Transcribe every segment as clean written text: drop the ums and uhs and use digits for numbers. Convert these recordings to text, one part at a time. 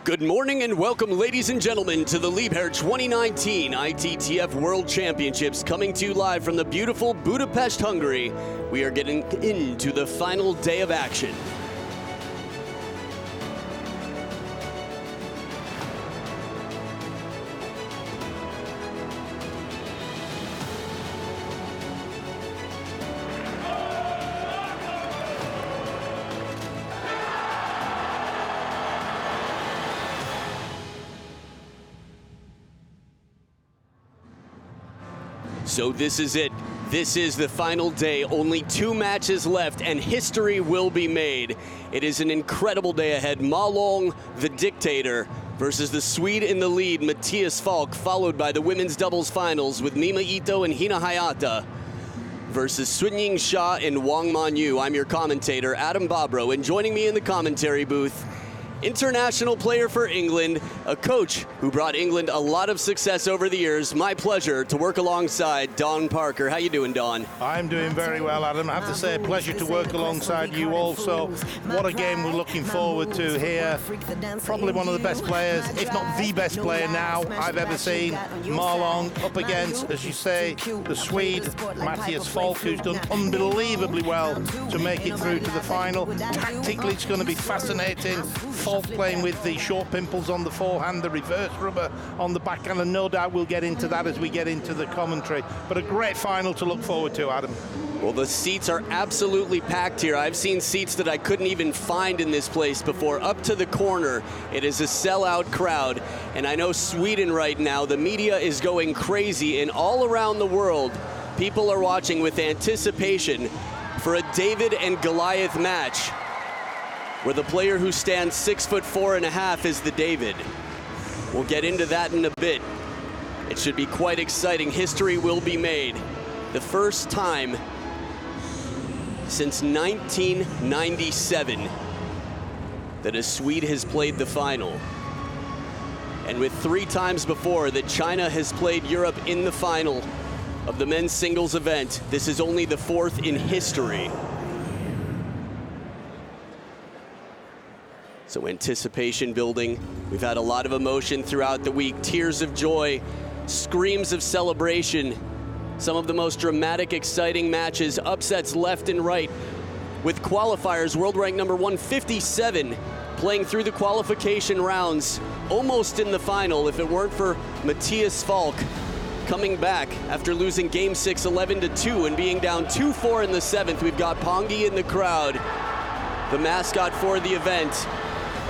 Good morning and welcome, ladies and gentlemen, to the Liebherr 2019 ITTF World Championships, coming to you live from the beautiful Budapest, Hungary. We are getting into the final day of action. So this is it. This is the final day. Only 2 matches left and history will be made. It is an incredible day ahead. Ma Long, the dictator, versus the Swede in the lead, Mattias FALCK, followed by the women's doubles finals with Mima Ito and Hina Hayata versus Sunying Xia and Wang Manyu. I'm your commentator, Adam Bobrow, and joining me in the commentary booth, international player for England, a coach who brought England a lot of success over the years. My pleasure to work alongside Don Parker. How you doing, Don? I'm doing very well, Adam. I have to say, a pleasure to work alongside you also. What a game we're looking forward to here. Probably one of the best players, if not the best player now I've ever seen. Ma Long up against, as you say, the Swede, Mattias FALCK, who's done unbelievably well to make it through to the final. Tactically, it's going to be fascinating. FALCK playing with the short pimples on the forehand, the reverse rubber on the backhand, and no doubt we'll get into that as we get into the commentary. But a great final to look forward to, Adam. Well, the seats are absolutely packed here. I've seen seats that I couldn't even find in this place before. Up to the corner, it is a sellout crowd. And I know Sweden right now, the media is going crazy, and all around the world, people are watching with anticipation for a David and Goliath match, where the player who stands 6'4.5" is the David. We'll get into that in a bit. It should be quite exciting. History will be made. The first time since 1997 that a Swede has played the final. And with 3 times before that China has played Europe in the final of the men's singles event, this is only the 4th in history. So anticipation building. We've had a lot of emotion throughout the week. Tears of joy, screams of celebration. Some of the most dramatic, exciting matches, upsets left and right. With qualifiers, world rank number 157, playing through the qualification rounds, almost in the final if it weren't for Mattias FALCK coming back after losing game 6, 11-2, and being down 2-4 in the 7th. We've got Pongi in the crowd, the mascot for the event.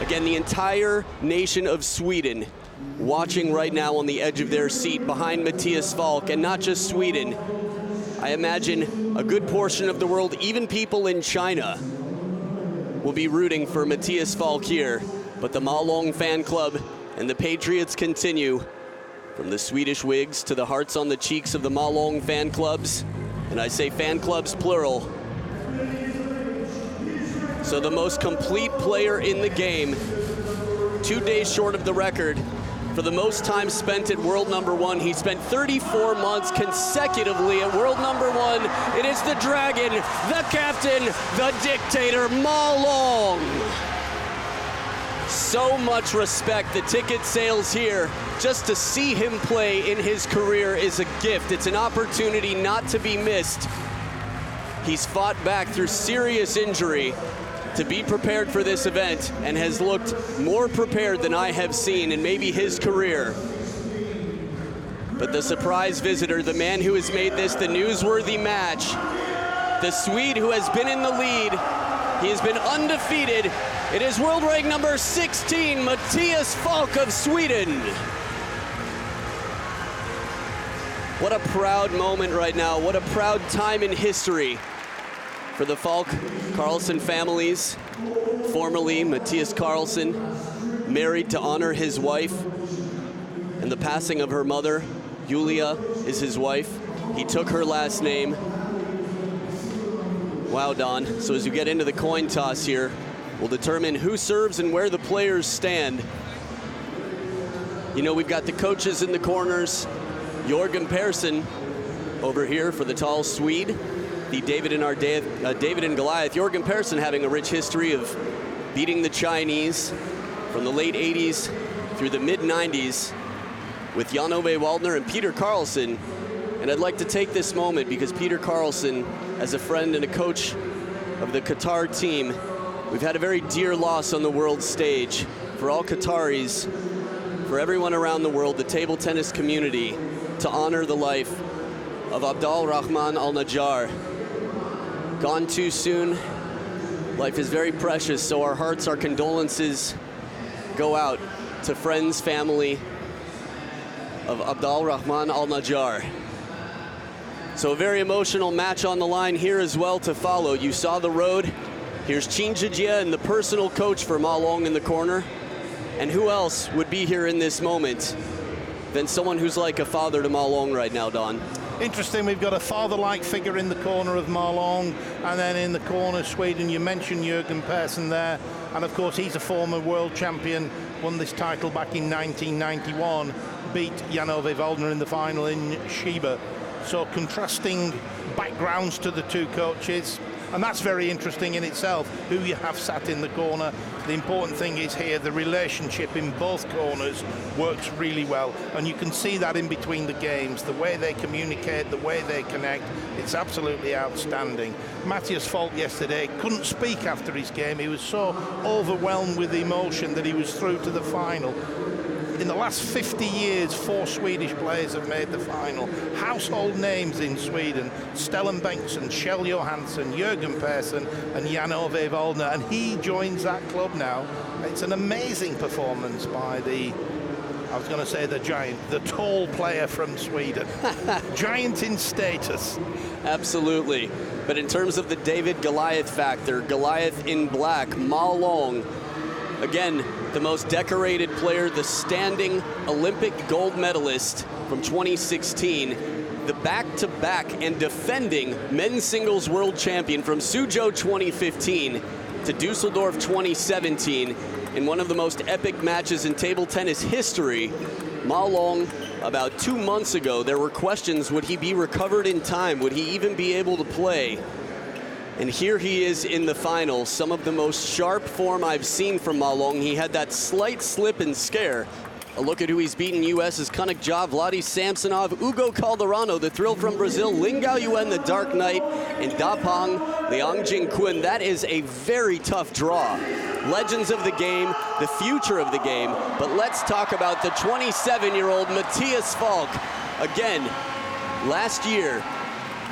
Again, the entire nation of Sweden watching right now on the edge of their seat behind Mattias FALCK, and not just Sweden. I imagine a good portion of the world, even people in China, will be rooting for Mattias FALCK here. But the Ma Long fan club and the Patriots continue, from the Swedish wigs to the hearts on the cheeks of the Ma Long fan clubs, and I say fan clubs plural. So the most complete player in the game, 2 days short of the record for the most time spent at world number 1. He spent 34 months consecutively at world number 1. It is the dragon, the captain, the dictator, Ma Long. So much respect. The ticket sales here, just to see him play in his career is a gift. It's an opportunity not to be missed. He's fought back through serious injury to be prepared for this event, and has looked more prepared than I have seen in maybe his career. But the surprise visitor, the man who has made this the newsworthy match, the Swede who has been in the lead, he has been undefeated. It is world rank number 16, Mattias FALCK of Sweden. What a proud moment right now. What a proud time in history for the FALCK Carlson families. Formerly Mattias Carlson, married to honor his wife, and the passing of her mother. Julia is his wife. He took her last name. Wow, Don. So as you get into the coin toss here, we'll determine who serves and where the players stand. You know, we've got the coaches in the corners. Jorgen Persson over here for the tall Swede. The David and Goliath. Jorgen Persson having a rich history of beating the Chinese, from the late 80s through the mid 90s with Jan-Ove Waldner and Peter Carlson. And I'd like to take this moment because Peter Carlson, as a friend and a coach of the Qatar team, we've had a very dear loss on the world stage. For all Qataris, for everyone around the world, the table tennis community, to honor the life of Abdul Rahman Al Najjar. Gone too soon. Life is very precious, so our hearts, our condolences go out to friends, family of Abdul Rahman Al Najjar. So a very emotional match on the line here as well to follow. You saw the road. Here's Chin Jijia and the personal coach for Ma Long in the corner. And who else would be here in this moment than someone who's like a father to Ma Long right now, Don? Interesting, we've got a father-like figure in the corner of Ma Long, and then in the corner, Sweden, you mentioned Jürgen Persson there, and of course he's a former world champion, won this title back in 1991, beat Jan-Ove Waldner in the final in Shiba. So contrasting backgrounds to the two coaches, and that's very interesting in itself, who you have sat in the corner. The important thing is here, the relationship in both corners works really well, and you can see that in between the games, the way they communicate, the way they connect, it's absolutely outstanding. Mattias FALCK yesterday couldn't speak after his game. He was so overwhelmed with emotion that he was through to the final. In the last 50 years, 4 Swedish players have made the final. Household names in Sweden: Stellan Bengtsson, Kjell Johansson, Jürgen Persson and Jan-Ove Waldner, and he joins that club now. It's an amazing performance by the, I was going to say the giant, the tall player from Sweden. Giant in status. Absolutely. But in terms of the David Goliath factor, Goliath in black, Ma Long, again, the most decorated player, the standing Olympic gold medalist from 2016, the back-to-back and defending men's singles world champion from Suzhou 2015 to Dusseldorf 2017 in one of the most epic matches in table tennis history. Ma Long, about 2 months ago, there were questions, would he be recovered in time? Would he even be able to play? And here he is in the final, some of the most sharp form I've seen from Ma Long. He had that slight slip and scare. A look at who he's beaten: U.S.'s Kunnik Ja, Vladi Samsonov, Hugo Calderano, the thrill from Brazil, Lin Gaoyuan, the Dark Knight, and Da Pang, Liang Jingqun. That is a very tough draw. Legends of the game, the future of the game. But let's talk about the 27-year-old Mattias FALCK. Again, last year,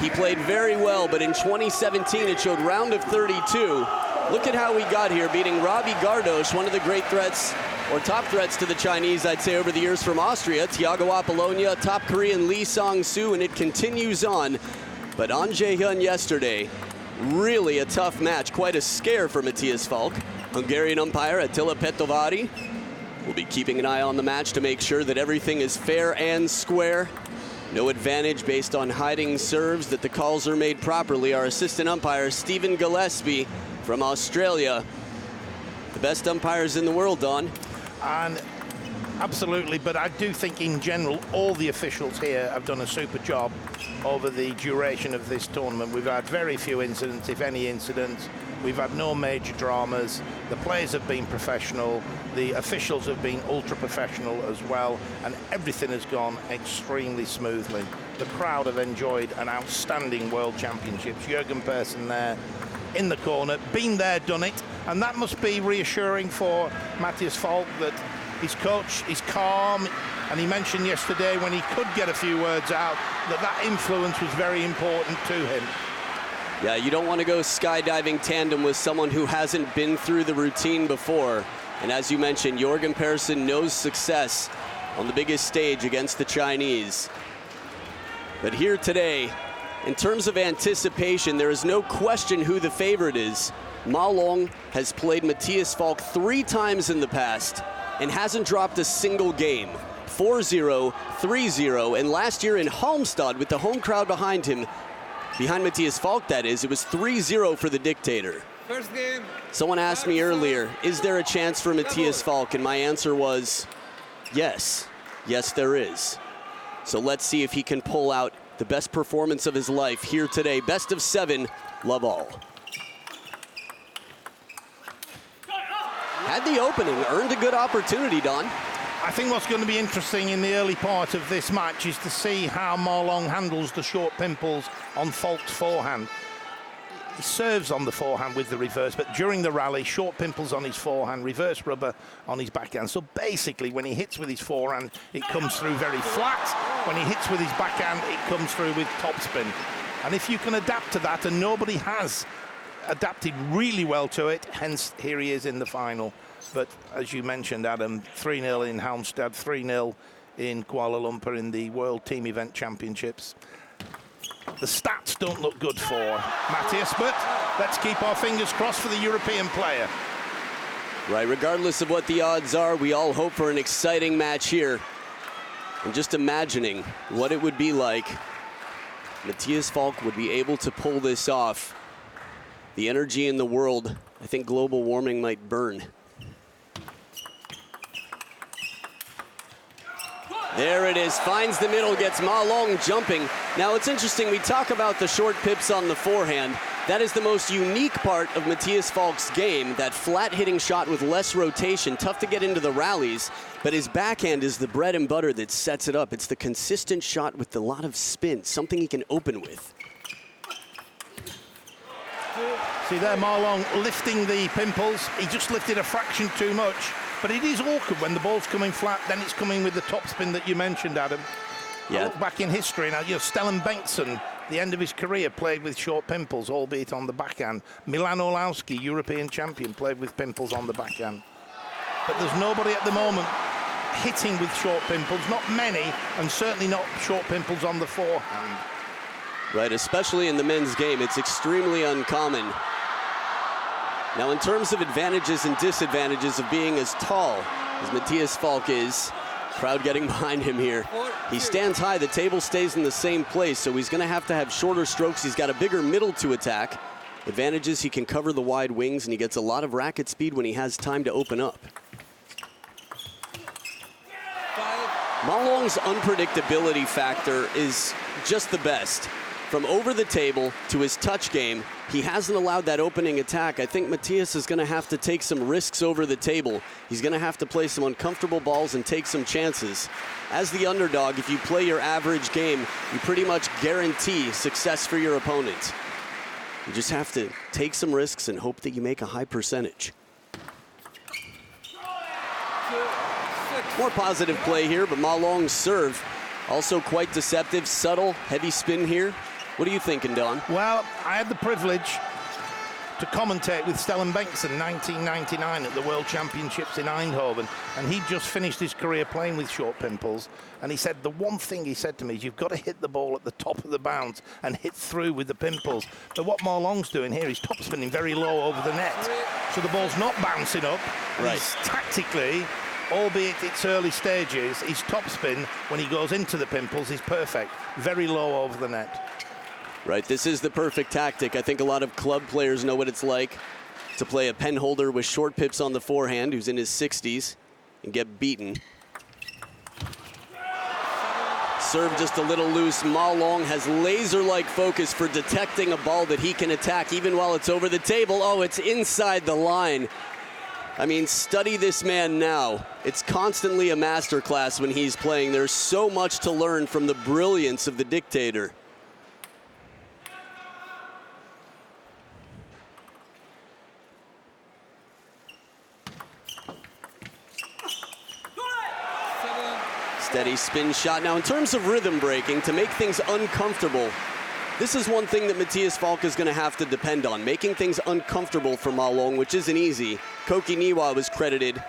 he played very well, but in 2017, it showed round of 32. Look at how we got here, beating Robbie Gardos, one of the great threats, or top threats to the Chinese, I'd say, over the years from Austria. Thiago Apollonia, top Korean Lee Sang-soo, and it continues on. But An Jae-hyun yesterday, really a tough match, quite a scare for Mattias FALCK. Hungarian umpire Attila Petovari will be keeping an eye on the match to make sure that everything is fair and square. No advantage based on hiding serves, that the calls are made properly. Our assistant umpire, Stephen Gillespie from Australia. The best umpires in the world, Don. And absolutely, but I do think in general, all the officials here have done a super job over the duration of this tournament. We've had very few incidents, if any incidents. We've had no major dramas. The players have been professional. The officials have been ultra professional as well, and everything has gone extremely smoothly. The crowd have enjoyed an outstanding World Championships. Jürgen Persson there in the corner, been there, done it, and that must be reassuring for Mattias FALCK, that his coach is calm, and he mentioned yesterday when he could get a few words out that influence was very important to him. Yeah, you don't want to go skydiving tandem with someone who hasn't been through the routine before. And as you mentioned, Jürgen Persson knows success on the biggest stage against the Chinese. But here today, in terms of anticipation, there is no question who the favorite is. Ma Long has played Mattias FALCK 3 times in the past and hasn't dropped a single game. 4-0, 3-0, and last year in Halmstad with the home crowd behind him, behind Mattias FALCK that is, it was 3-0 for the dictator. First game. Someone asked me earlier, is there a chance for Mattias FALCK? And my answer was, yes. Yes, there is. So let's see if he can pull out the best performance of his life here today. Best of 7, love all. Had had the opening, earned a good opportunity, Don. I think what's going to be interesting in the early part of this match is to see how Marlon handles the short pimples on Falck's forehand. He serves on the forehand with the reverse, but during the rally, short pimples on his forehand, reverse rubber on his backhand. So basically, when he hits with his forehand, it comes through very flat. When he hits with his backhand, it comes through with topspin. And if you can adapt to that, and nobody has adapted really well to it, hence here he is in the final. But as you mentioned, Adam, 3-0 in Halmstad, 3-0 in Kuala Lumpur in the World Team Event Championships. The stats don't look good for Mattias, but let's keep our fingers crossed for the European player. Right, regardless of what the odds are, we all hope for an exciting match here. And just imagining what it would be like, Mattias Falck would be able to pull this off. The energy in the world, I think global warming might burn. There it is, finds the middle, gets Ma Long jumping. Now it's interesting, we talk about the short pips on the forehand. That is the most unique part of Mattias Falck's game, that flat hitting shot with less rotation, tough to get into the rallies, but his backhand is the bread and butter that sets it up. It's the consistent shot with a lot of spin, something he can open with. See there, Marlon lifting the pimples. He just lifted a fraction too much. But it is awkward when the ball's coming flat, then it's coming with the topspin that you mentioned, Adam. Yeah. I look back in history now, Stellan Bengtsson, the end of his career, played with short pimples, albeit on the backhand. Milan Orlowski, European champion, played with pimples on the backhand. But there's nobody at the moment hitting with short pimples, not many, and certainly not short pimples on the forehand. Right, especially in the men's game, it's extremely uncommon. Now, in terms of advantages and disadvantages of being as tall as Mattias Falck is, crowd getting behind him here. He stands high, the table stays in the same place, so he's gonna have to have shorter strokes. He's got a bigger middle to attack. Advantages, he can cover the wide wings, and he gets a lot of racket speed when he has time to open up. Ma Long's unpredictability factor is just the best. From over the table to his touch game, he hasn't allowed that opening attack. I think Mattias is gonna have to take some risks over the table. He's gonna have to play some uncomfortable balls and take some chances. As the underdog, if you play your average game, you pretty much guarantee success for your opponent. You just have to take some risks and hope that you make a high percentage. More positive play here, but Ma Long's serve also quite deceptive, subtle, heavy spin here. What are you thinking, Don? Well, I had the privilege to commentate with Stellan Bengtsson 1999 at the World Championships in Eindhoven, and he just finished his career playing with short pimples, and he said the one thing he said to me is you've got to hit the ball at the top of the bounce and hit through with the pimples. But what Ma Long's doing here is top spinning very low over the net, so the ball's not bouncing up. Right. He's tactically, albeit its early stages, his topspin when he goes into the pimples is perfect, very low over the net. Right, this is the perfect tactic. I think a lot of club players know what it's like to play a pen holder with short pips on the forehand who's in his 60s and get beaten. Serve just a little loose. Ma Long has laser-like focus for detecting a ball that he can attack even while it's over the table. Oh, it's inside the line. I mean, study this man now. It's constantly a masterclass when he's playing. There's so much to learn from the brilliance of the dictator. Steady spin shot. Now, in terms of rhythm breaking, to make things uncomfortable, this is one thing that Mattias Falck is going to have to depend on, making things uncomfortable for Ma Long, which isn't easy. Koki Niwa was credited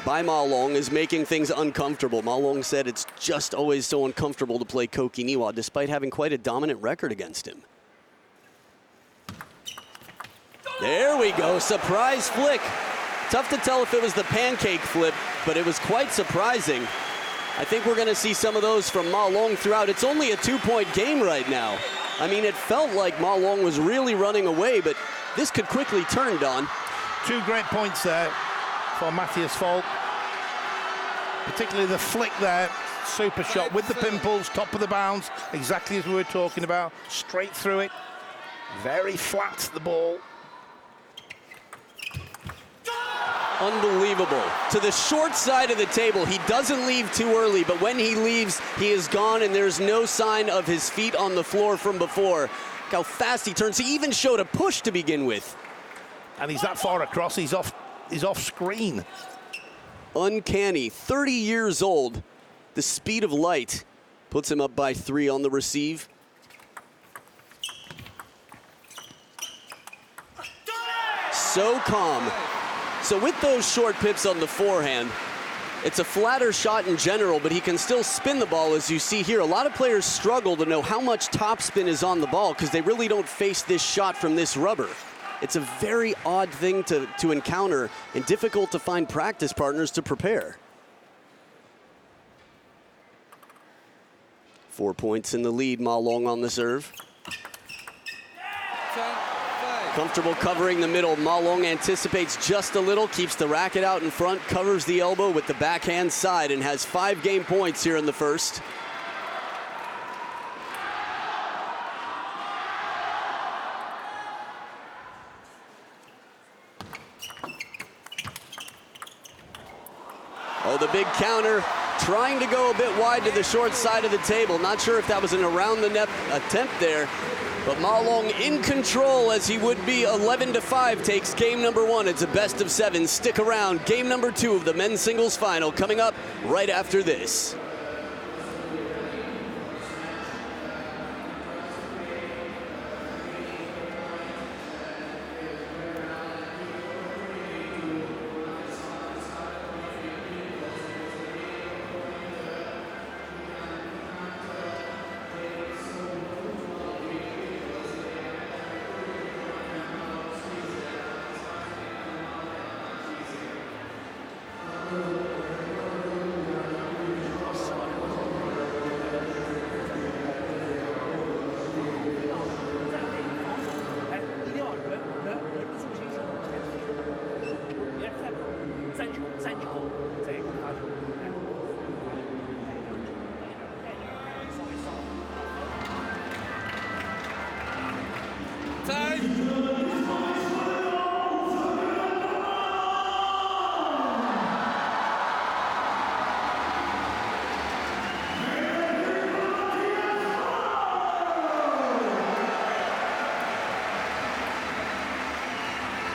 by Ma Long as making things uncomfortable. Ma Long said it's just always so uncomfortable to play Koki Niwa, despite having quite a dominant record against him. There we go, surprise flick. Tough to tell if it was the pancake flip, but it was quite surprising. I think we're going to see some of those from Ma Long throughout. It's only a 2-point game right now. I mean, it felt like Ma Long was really running away, but this could quickly turn, Don. 2 great points there for Mattias Falck. Particularly the flick there, super shot with the pimples, top of the bounce, exactly as we were talking about, straight through it. Very flat, the ball. Unbelievable. To the short side of the table. He doesn't leave too early, but when he leaves, he is gone, and there's no sign of his feet on the floor from before. Look how fast he turns. He even showed a push to begin with. And he's that far across, he's off screen. Uncanny. 30 years old. The speed of light puts him up by 3 on the receive. So calm. So with those short pips on the forehand, it's a flatter shot in general, but he can still spin the ball, as you see here. A lot of players struggle to know how much topspin is on the ball because they really don't face this shot from this rubber. It's a very odd thing to encounter and difficult to find practice partners to prepare. 4 points in the lead, Ma Long on the serve. Comfortable covering the middle. Ma Long anticipates just a little, keeps the racket out in front, covers the elbow with the backhand side, and has 5 game points here in the first. Oh, the big counter, trying to go a bit wide to the short side of the table. Not sure if that was an around the net attempt there. But Ma Long in control, as he would be. 11-5 takes game number 1. It's a best of 7. Stick around. Game number 2 of the men's singles final coming up right after this.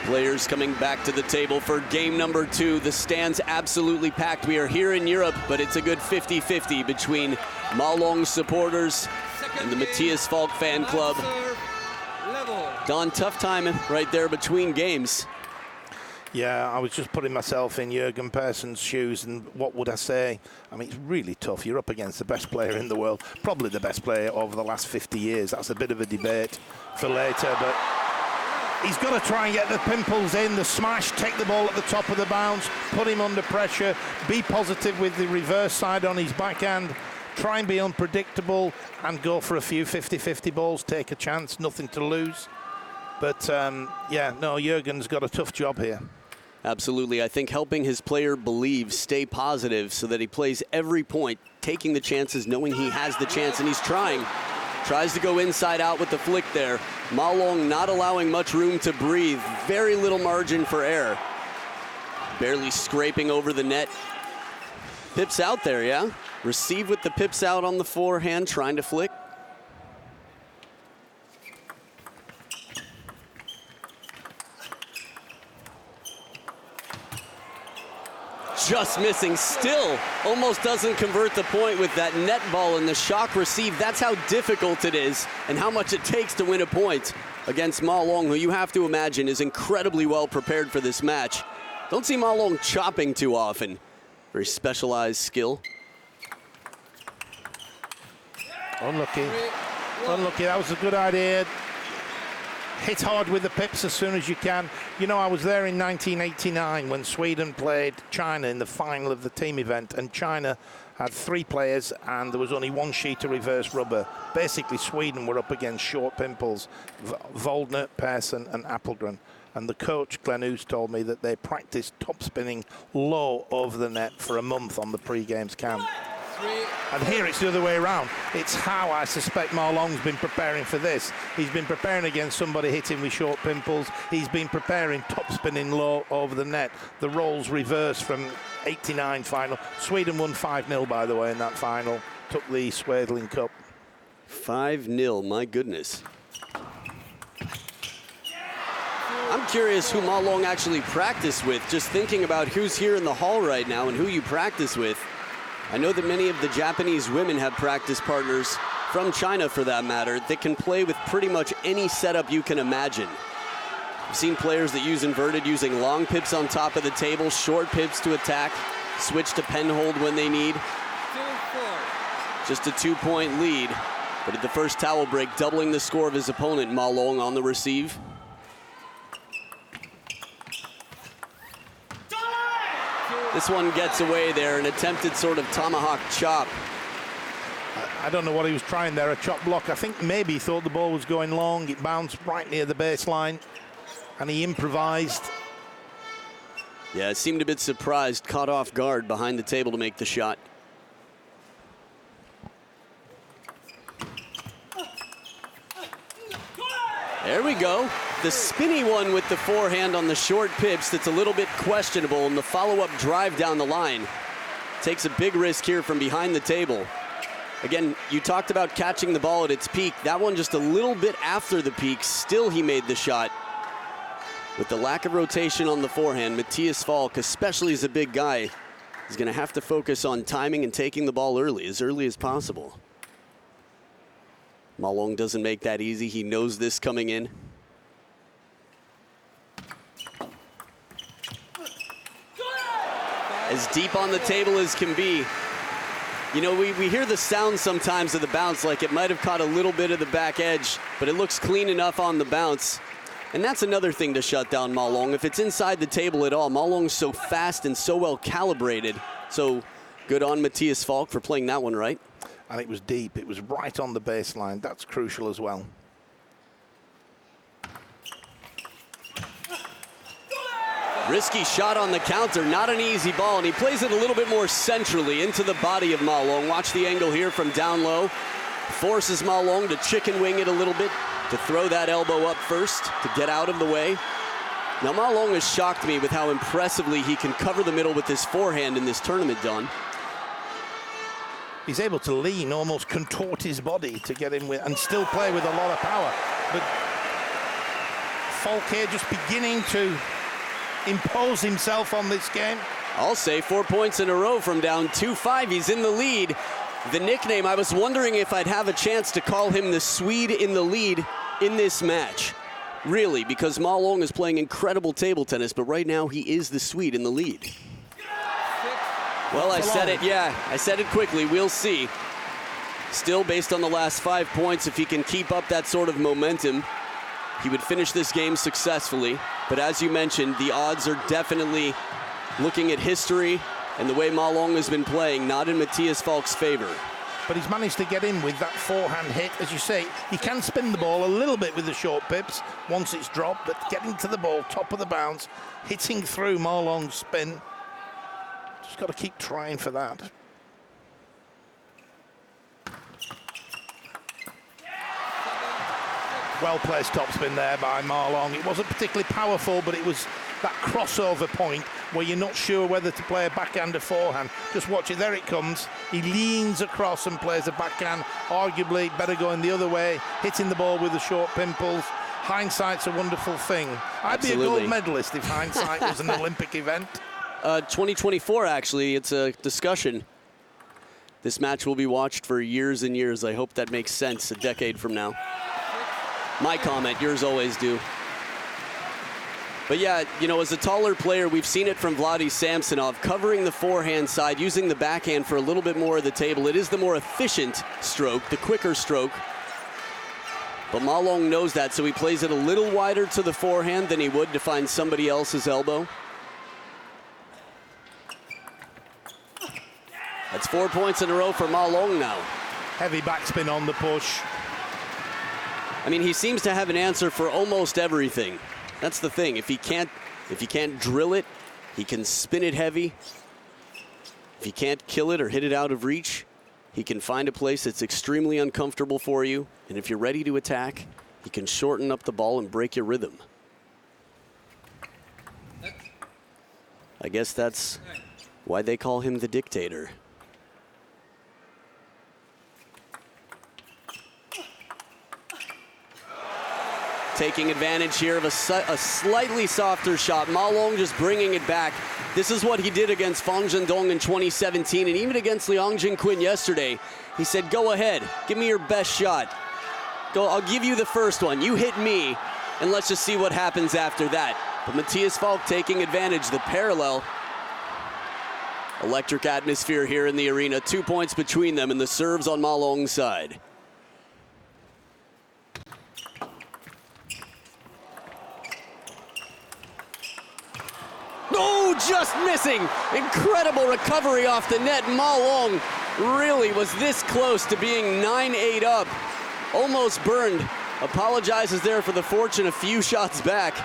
Players coming back to the table for game number 2. The stands absolutely packed. We are here in Europe, but it's a good 50-50 between Ma Long supporters and the Mattias FALCK fan club. Don, tough time right there between games. Yeah, I was just putting myself in Jurgen Persson's shoes, and what would I say? I mean, it's really tough. You're up against the best player in the world, probably the best player over the last 50 years. That's a bit of a debate for later, but he's got to try and get the pimples in, the smash, take the ball at the top of the bounce, put him under pressure, be positive with the reverse side on his backhand, try and be unpredictable and go for a few 50-50 balls, take a chance, nothing to lose. But, yeah, no, Jurgen's got a tough job here. Absolutely. I think helping his player believe, stay positive so that he plays every point, taking the chances, knowing he has the chance, and he's trying. Tries to go inside out with the flick there. Ma Long not allowing much room to breathe. Very little margin for error. Barely scraping over the net. Pips out there, yeah? Receive with the pips out on the forehand, trying to flick. Just missing, still almost doesn't convert the point with that net ball and the shock receive. That's how difficult it is and how much it takes to win a point against Ma Long, who you have to imagine is incredibly well prepared for this match. Don't see Ma Long chopping too often. Very specialized skill. Unlucky. Unlucky, that was a good idea. Hit hard with the pips as soon as you can. You know, I was there in 1989 when Sweden played China in the final of the team event, and China had 3 players and there was only 1 sheet of reverse rubber. Basically, Sweden were up against short pimples, Voldner, Persson and Appelgren. And the coach, Glenn Hughes, told me that they practiced top spinning low over the net for a month on the pre-games camp. And here it's the other way around. It's how I suspect Ma Long's been preparing for this. He's been preparing against somebody hitting with short pimples. He's been preparing top spinning low over the net. The roles reversed from 89 final. Sweden won 5-0, by the way, in that final. Took the Swadeling Cup. 5-0, my goodness. I'm curious who Ma Long actually practiced with, just thinking about who's here in the hall right now and who you practice with. I know that many of the Japanese women have practice partners, from China for that matter, that can play with pretty much any setup you can imagine. I've seen players that use inverted using long pips on top of the table, short pips to attack, switch to pen hold when they need. Just a 2-point lead, but at the first towel break, doubling the score of his opponent, Ma Long on the receive. This one gets away there, an attempted sort of tomahawk chop. I don't know what he was trying there, a chop block. I think maybe he thought the ball was going long. It bounced right near the baseline, and he improvised. Yeah, it seemed a bit surprised, caught off guard behind the table to make the shot. There we go. The spinny one with the forehand on the short pips that's a little bit questionable, and the follow-up drive down the line. Takes a big risk here from behind the table. Again, you talked about catching the ball at its peak. That one just a little bit after the peak. Still he made the shot. With the lack of rotation on the forehand, Mattias FALCK, especially as a big guy, is going to have to focus on timing and taking the ball as early as possible. Ma Long doesn't make that easy. He knows this coming in. As deep on the table as can be. You know, we hear the sound sometimes of the bounce, like it might have caught a little bit of the back edge, but it looks clean enough on the bounce. And that's another thing to shut down Ma Long. If it's inside the table at all, Ma Long's so fast and so well calibrated. So good on Mattias FALCK for playing that one right. And it was deep. It was right on the baseline. That's crucial as well. Risky shot on the counter, not an easy ball, and he plays it a little bit more centrally into the body of Ma Long. Watch the angle here from down low. Forces Ma Long to chicken wing it a little bit, to throw that elbow up first, to get out of the way. Now Ma Long has shocked me with how impressively he can cover the middle with his forehand in this tournament, Don. He's able to lean, almost contort his body to get in with, and still play with a lot of power. But FALCK here just beginning to impose himself on this game. I'll say 4 points in a row from down 2-5. He's in the lead. The nickname, I was wondering if I'd have a chance to call him the Swede in the lead in this match. Really, because Ma Long is playing incredible table tennis, but right now he is the Swede in the lead. Well, I said it, yeah. I said it quickly. We'll see. Still, based on the last 5 points, if he can keep up that sort of momentum, he would finish this game successfully. But as you mentioned, the odds are definitely, looking at history and the way Ma Long has been playing, not in Mattias FALCK's favor. But he's managed to get in with that forehand hit. As you say, he can spin the ball a little bit with the short pips once it's dropped, but getting to the ball, top of the bounce, hitting through Ma Long's spin. Just got to keep trying for that. Well-placed topspin there by Ma Long. It wasn't particularly powerful, but it was that crossover point where you're not sure whether to play a backhand or forehand. Just watch it, there it comes. He leans across and plays a backhand. Arguably better going the other way, hitting the ball with the short pimples. Hindsight's a wonderful thing. I'd be a gold medalist if hindsight was an Olympic event. 2024, actually, it's a discussion. This match will be watched for years and years. I hope that makes sense a decade from now. My comment, yours always do. But yeah, you know, as a taller player, we've seen it from Vladi Samsonov, covering the forehand side, using the backhand for a little bit more of the table. It is the more efficient stroke, the quicker stroke. But Ma Long knows that, so he plays it a little wider to the forehand than he would to find somebody else's elbow. That's 4 points in a row for Ma Long now. Heavy backspin on the push. I mean, he seems to have an answer for almost everything. That's the thing. If he can't drill it, he can spin it heavy. If he can't kill it or hit it out of reach, He can find a place that's extremely uncomfortable for you, and if you're ready to attack, he can shorten up the ball and break your rhythm. I guess that's why they call him the dictator. Taking advantage here of a slightly softer shot. Ma Long just bringing it back. This is what he did against Fang Zhendong in 2017, and even against Liang Jingquin yesterday. He said, go ahead, give me your best shot. Go, I'll give you the first one. You hit me, and let's just see what happens after that. But Mattias FALCK taking advantage, the parallel. Electric atmosphere here in the arena. 2 points between them, and the serves on Ma Long's side. Oh, just missing. Incredible recovery off the net. Ma Long really was this close to being 9-8 up. Almost burned. Apologizes there for the fortune a few shots back.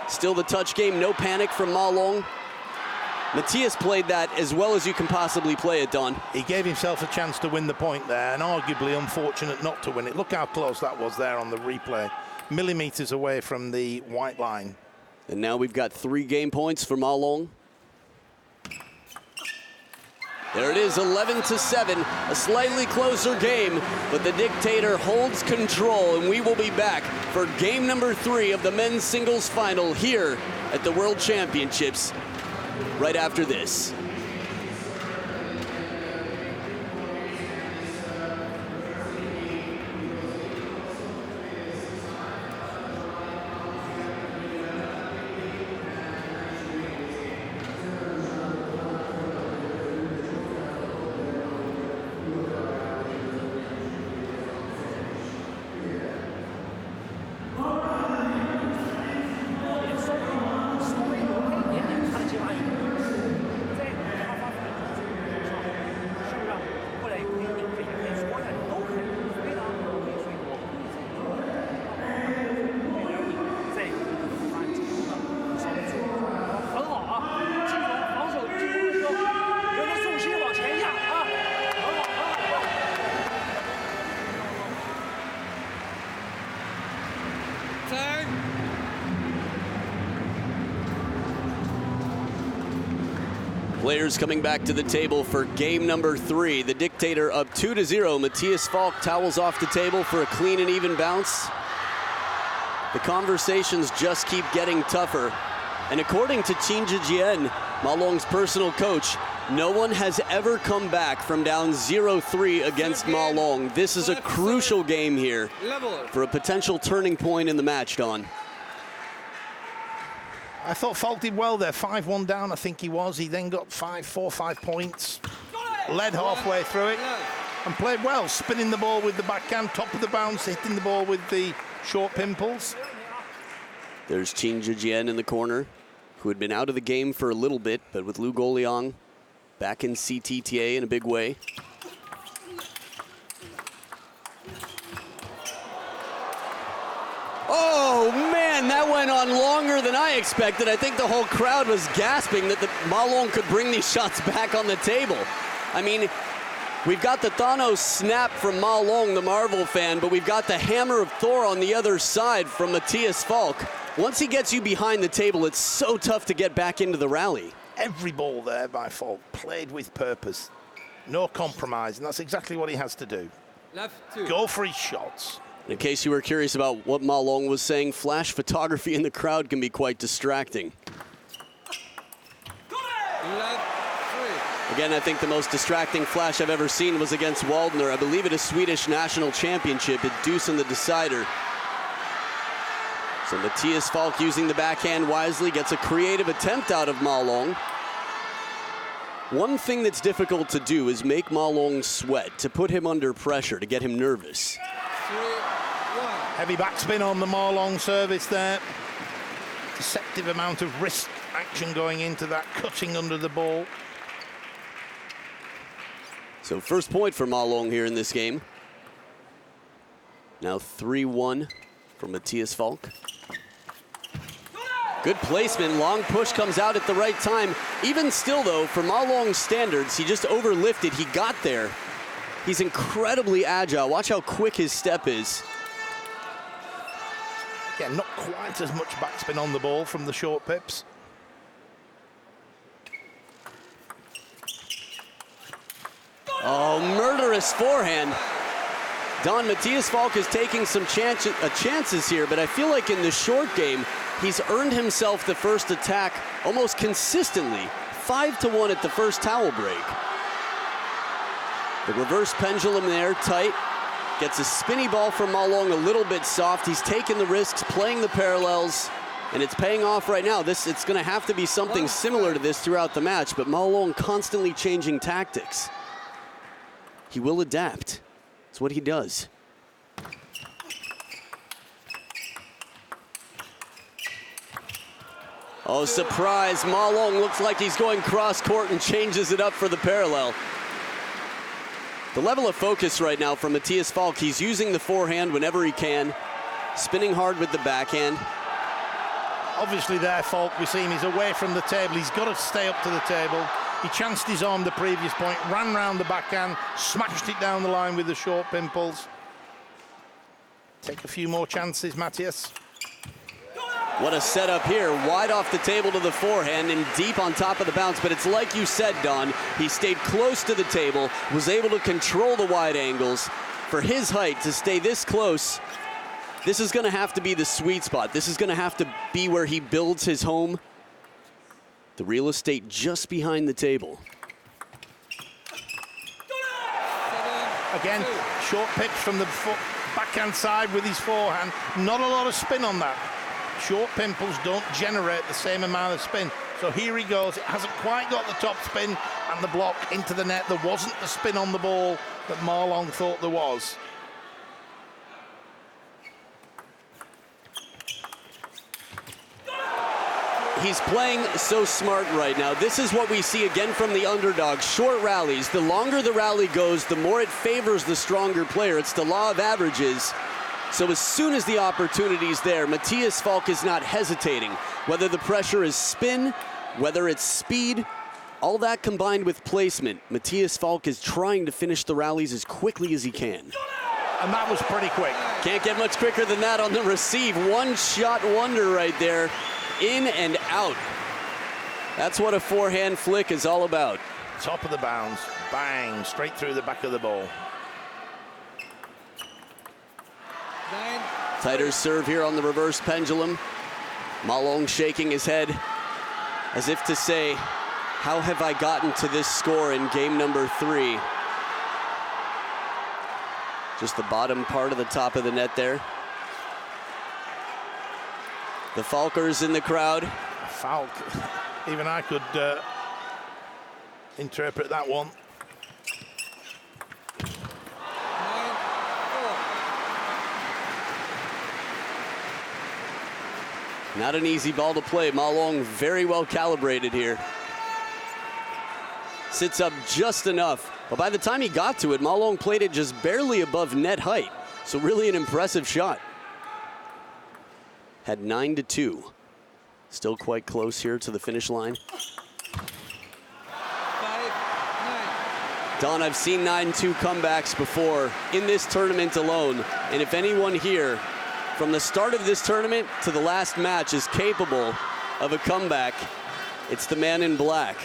Still the touch game, no panic from Ma Long. Mattias played that as well as you can possibly play it, Don. He gave himself a chance to win the point there, and arguably unfortunate not to win it. Look how close that was there on the replay. Millimeters away from the white line. And now we've got 3 game points for Ma Long. There it is, 11-7, a slightly closer game, but the dictator holds control, and we will be back for game number 3 of the men's singles final here at the World Championships right after this. Players coming back to the table for game number 3. The dictator up 2-0. Mattias FALCK towels off the table for a clean and even bounce. The conversations just keep getting tougher. And according to Qin Zhijian, Ma Long's personal coach, no one has ever come back from down 0-3 against Ma Long. This is a crucial game here for a potential turning point in the match, Don. I thought FALCK did well there, 5-1 down, I think he was. He then got 4 or 5 points, led halfway through it, and played well, spinning the ball with the backhand, top of the bounce, hitting the ball with the short pimples. There's Qin Zhijian in the corner, who had been out of the game for a little bit, but with Lu Goliang back in CTTA in a big way. Oh, man, that went on longer than I expected. I think the whole crowd was gasping that the Ma Long could bring these shots back on the table. I mean, we've got the Thanos snap from Ma Long, the Marvel fan, but we've got the hammer of Thor on the other side from Mattias FALCK. Once he gets you behind the table, it's so tough to get back into the rally. Every ball there by FALCK played with purpose. No compromise, and that's exactly what he has to do. Go for his shots. In case you were curious about what Ma Long was saying, flash photography in the crowd can be quite distracting. Again, I think the most distracting flash I've ever seen was against Waldner. I believe at a Swedish national championship at Deuce in the decider. So Mattias FALCK using the backhand wisely, gets a creative attempt out of Ma Long. One thing that's difficult to do is make Ma Long sweat, to put him under pressure, to get him nervous. Heavy backspin on the Ma Long service there. Deceptive amount of wrist action going into that, cutting under the ball. So first point for Ma Long here in this game. Now 3-1 for Mattias FALCK. Good placement, long push comes out at the right time. Even still though, for Ma Long's standards, he just overlifted, he got there. He's incredibly agile. Watch how quick his step is. Again, not quite as much backspin on the ball from the short pips. Oh, murderous forehand. Don, Mattias FALCK is taking some chances here, but I feel like in the short game, he's earned himself the first attack almost consistently. 5-1 at the first towel break. The reverse pendulum there, tight. Gets a spinny ball from Ma Long, a little bit soft. He's taking the risks, playing the parallels, and it's paying off right now. It's gonna have to be something similar to this throughout the match, but Ma Long constantly changing tactics. He will adapt. It's what he does. Oh, surprise. Ma Long looks like he's going cross court and changes it up for the parallel. The level of focus right now from Mattias FALCK, he's using the forehand whenever he can, spinning hard with the backhand. Obviously there, FALCK, we see him, he's away from the table. He's got to stay up to the table. He chanced his arm the previous point, ran round the backhand, smashed it down the line with the short pimples. Take a few more chances, Mattias. What a setup here, wide off the table to the forehand and deep on top of the bounce, but it's like you said, Don, he stayed close to the table, was able to control the wide angles. For his height to stay this close, this is gonna have to be the sweet spot. This is gonna have to be where he builds his home. The real estate just behind the table. Again, short pitch from the backhand side with his forehand. Not a lot of spin on that. Short pimples don't generate the same amount of spin. So here he goes. It hasn't quite got the top spin and the block into the net. There wasn't the spin on the ball that Ma Long thought there was. He's playing so smart right now. This is what we see again from the underdog. Short rallies. The longer the rally goes, the more it favors the stronger player. It's the law of averages. So as soon as the opportunity is there, Mattias FALCK is not hesitating. Whether the pressure is spin, whether it's speed, all that combined with placement, Mattias FALCK is trying to finish the rallies as quickly as he can. And that was pretty quick. Can't get much quicker than that on the receive. One shot wonder right there. In and out. That's what a forehand flick is all about. Top of the bounce, bang, straight through the back of the ball. Tighter serve here on the reverse pendulum. Ma Long shaking his head as if to say, how have I gotten to this score in game number 3? Just the bottom part of the top of the net there. The Falkers in the crowd. FALCK, even I could interpret that one. Not an easy ball to play. Ma Long very well calibrated here. Sits up just enough. But by the time he got to it, Ma Long played it just barely above net height. So really an impressive shot. Had 9-2. Still quite close here to the finish line. 5-9. Don, I've seen 9-2 comebacks before in this tournament alone. And if anyone here, from the start of this tournament to the last match, is capable of a comeback, it's the man in black.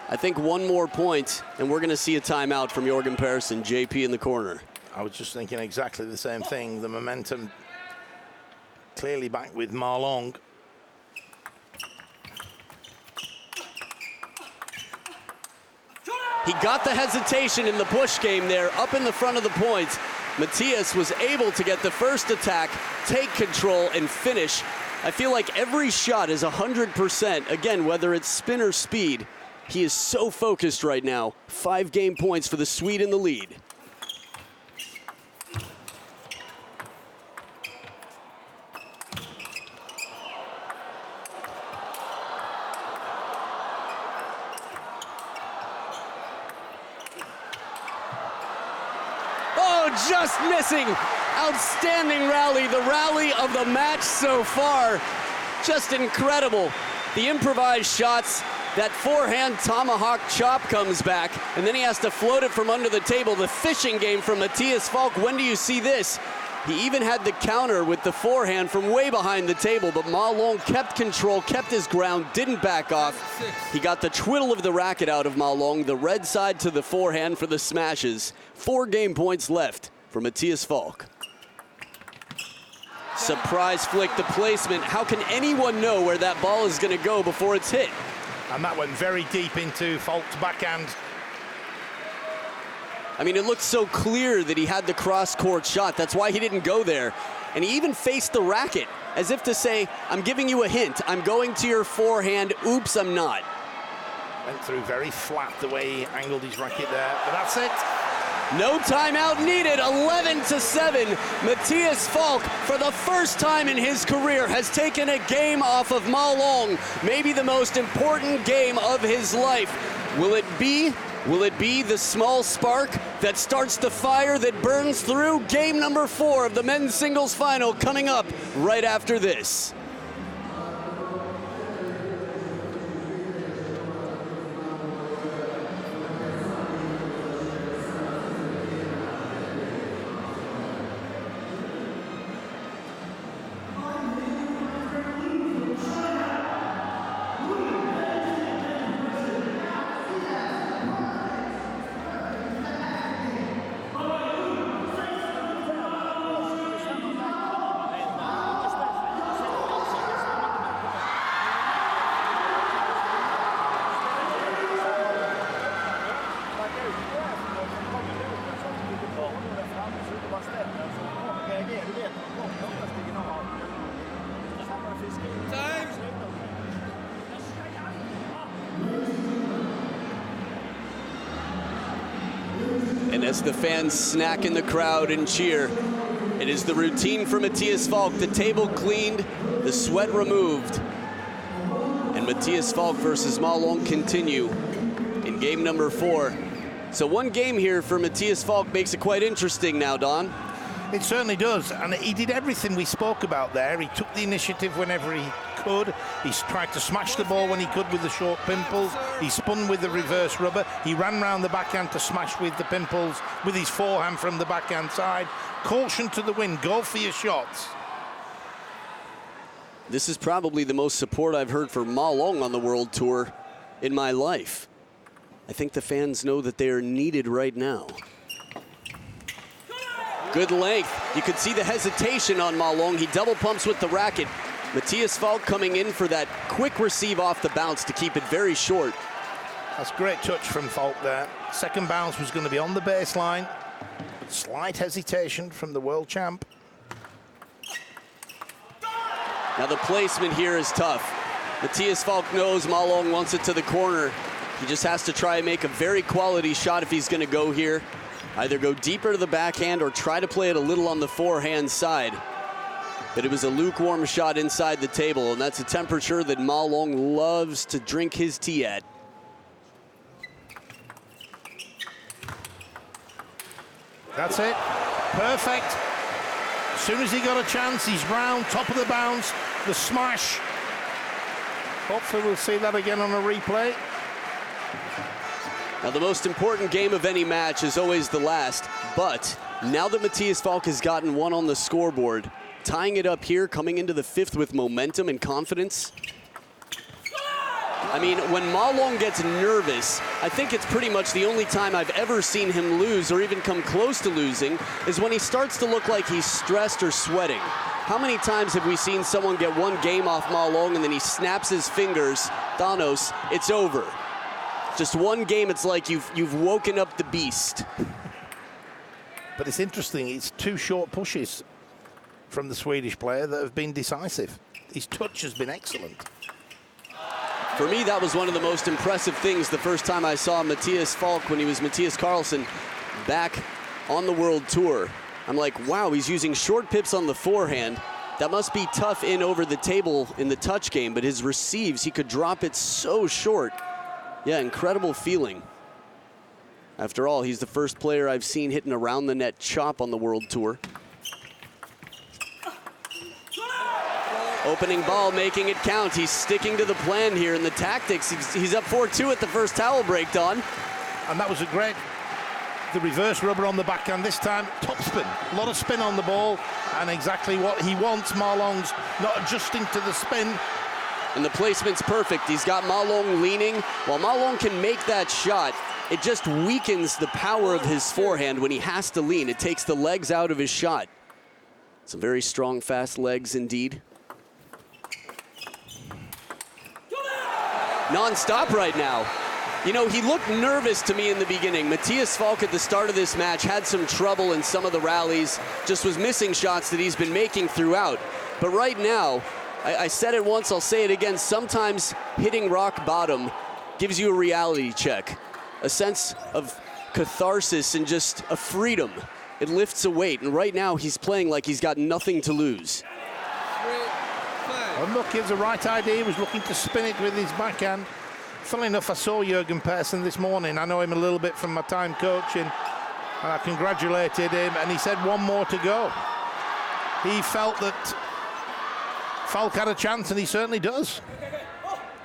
I think one more point, and we're going to see a timeout from Jorgen Persson, JP in the corner. I was just thinking exactly the same thing. The momentum clearly back with Ma Long. He got the hesitation in the push game there, up in the front of the points. Mattias was able to get the first attack, take control, and finish. I feel like every shot is 100%. Again, whether it's spin or speed, he is so focused right now. 5 game points for the Swede in the lead. Just missing. Outstanding rally, the rally of the match so far. Just incredible. The improvised shots, That forehand tomahawk chop comes back, and then he has to float it from under the table. The fishing game from Mattias FALCK. When do you see this? He even had the counter with the forehand from way behind the table, but Ma Long kept control, kept his ground, didn't back off. He got the twiddle of the racket out of Ma Long, the red side to the forehand for the smashes. 4 game points left for Mattias FALCK. Surprise flick, the placement. How can anyone know where that ball is going to go before it's hit? And that went very deep into FALCK's backhand. I mean, it looked so clear that he had the cross-court shot. That's why he didn't go there. And he even faced the racket, as if to say, I'm giving you a hint. I'm going to your forehand. Oops, I'm not. Went through very flat the way he angled his racket there, but that's it. No timeout needed, 11-7. Mattias FALCK, for the first time in his career, has taken a game off of Ma Long. Maybe the most important game of his life. Will it be the small spark that starts the fire that burns through? Game number 4 of the men's singles final coming up right after this. And as the fans snack in the crowd and cheer, it is the routine for Mattias FALCK. The table cleaned, the sweat removed. And Mattias FALCK versus Ma Long continue in game number 4. So one game here for Mattias FALCK makes it quite interesting now, Don. It certainly does, and he did everything we spoke about there. He took the initiative whenever he could. He tried to smash the ball when he could with the short pimples. He spun with the reverse rubber. He ran round the backhand to smash with the pimples with his forehand from the backhand side. Caution to the wind, go for your shots. This is probably the most support I've heard for Ma Long on the World Tour in my life. I think the fans know that they are needed right now. Good length. You could see the hesitation on Ma Long. He double pumps with the racket. Mattias FALCK coming in for that quick receive off the bounce to keep it very short. That's great touch from FALCK there. Second bounce was going to be on the baseline. Slight hesitation from the world champ. Now the placement here is tough. Mattias FALCK knows Ma Long wants it to the corner. He just has to try and make a very quality shot if he's going to go here. Either go deeper to the backhand or try to play it a little on the forehand side. But it was a lukewarm shot inside the table, and that's a temperature that Ma Long loves to drink his tea at. That's it. Perfect. As soon as he got a chance, he's round, top of the bounce, the smash. Hopefully we'll see that again on a replay. Now the most important game of any match is always the last, but now that Mattias FALCK has gotten one on the scoreboard, tying it up here, coming into the 5th with momentum and confidence. I mean, when Ma Long gets nervous, I think it's pretty much the only time I've ever seen him lose or even come close to losing is when he starts to look like he's stressed or sweating. How many times have we seen someone get one game off Ma Long and then he snaps his fingers, Thanos, it's over. Just one game, it's like you've woken up the beast. But it's interesting, it's 2 short pushes from the Swedish player that have been decisive. His touch has been excellent. For me, that was one of the most impressive things the first time I saw Mattias FALCK when he was Mattias Carlsen back on the World Tour. I'm like, wow, he's using short pips on the forehand. That must be tough in over the table in the touch game, but his receives, he could drop it so short. Yeah, incredible feeling. After all, he's the first player I've seen hit an around the net chop on the World Tour. Opening ball, making it count. He's sticking to the plan here in the tactics. He's up 4-2 at the first towel break, Don. And that was the reverse rubber on the backhand this time. Top spin, a lot of spin on the ball, and exactly what he wants. Marlong's not adjusting to the spin. And the placement's perfect. He's got Ma Long leaning. While Ma Long can make that shot, it just weakens the power of his forehand when he has to lean. It takes the legs out of his shot. Some very strong, fast legs indeed. Non-stop right now. You know, he looked nervous to me in the beginning. Mattias FALCK at the start of this match had some trouble in some of the rallies, just was missing shots that he's been making throughout. But right now, I said it once, I'll say it again, sometimes hitting rock bottom gives you a reality check, a sense of catharsis and just a freedom. It lifts a weight, and right now he's playing like he's got nothing to lose. And look, he has the right idea. He was looking to spin it with his backhand. Funnily enough, I saw Jürgen Persson this morning. I know him a little bit from my time coaching, and I congratulated him, and he said one more to go. He felt that FALCK had a chance, and he certainly does.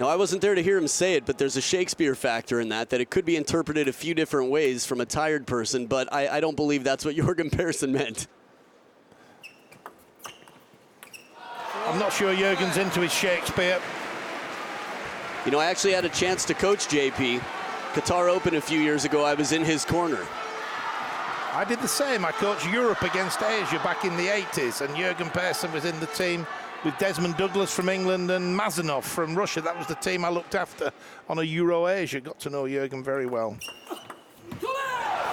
Now, I wasn't there to hear him say it, but there's a Shakespeare factor in that it could be interpreted a few different ways from a tired person, but I don't believe that's what Jürgen Persson meant. I'm not sure Jürgen's into his Shakespeare. You know, I actually had a chance to coach JP. Qatar Open a few years ago, I was in his corner. I did the same. I coached Europe against Asia back in the 80s, and Jürgen Persson was in the team with Desmond Douglas from England and Mazanov from Russia. That was the team I looked after on a Euro Asia. Got to know Jürgen very well.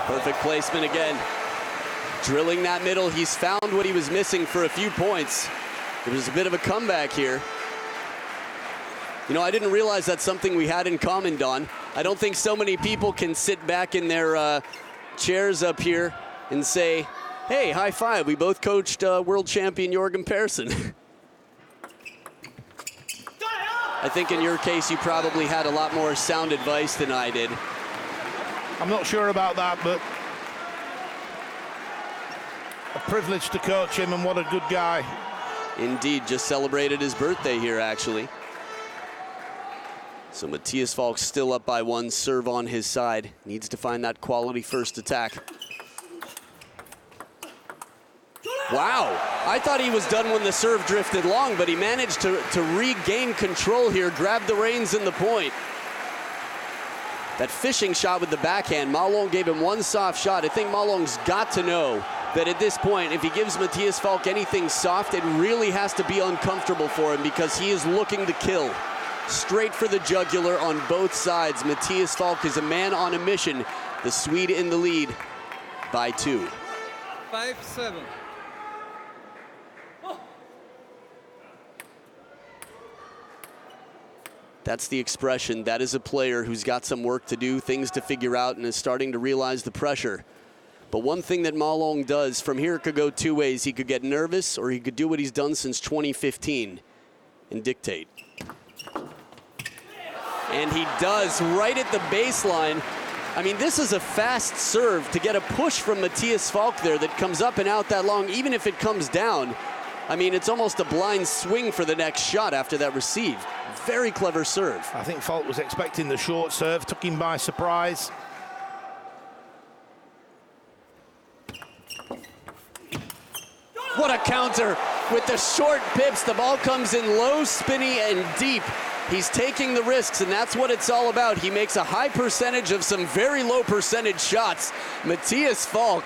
Perfect placement again. Drilling that middle. He's found what he was missing for a few points. It was a bit of a comeback here. You know, I didn't realize that's something we had in common, Don. I don't think so many people can sit back in their chairs up here and say, hey, high five, we both coached world champion Jürgen Persson. I think in your case, you probably had a lot more sound advice than I did. I'm not sure about that, but a privilege to coach him, and what a good guy. Indeed, just celebrated his birthday here, actually. So Mattias FALCK still up by one, serve on his side. Needs to find that quality first attack. Wow, I thought he was done when the serve drifted long, but he managed to regain control here, grab the reins in the point. That fishing shot with the backhand, Ma Long gave him one soft shot. I think Ma Long's got to know that at this point, if he gives Mattias FALCK anything soft, it really has to be uncomfortable for him because he is looking to kill. Straight for the jugular on both sides. Mattias FALCK is a man on a mission. The Swede in the lead by 2. 5-7. That's the expression. That is a player who's got some work to do, things to figure out, and is starting to realize the pressure. But one thing that Ma Long does, from here it could go two ways. He could get nervous, or he could do what he's done since 2015 and dictate. And he does, right at the baseline. I mean, this is a fast serve to get a push from Mattias FALCK there that comes up and out that long, even if it comes down. I mean, it's almost a blind swing for the next shot after that receive. Very clever serve. I think FALCK was expecting the short serve, took him by surprise. What a counter with the short pips. The ball comes in low, spinny, and deep. He's taking the risks, and that's what it's all about. He makes a high percentage of some very low percentage shots. Mattias FALCK,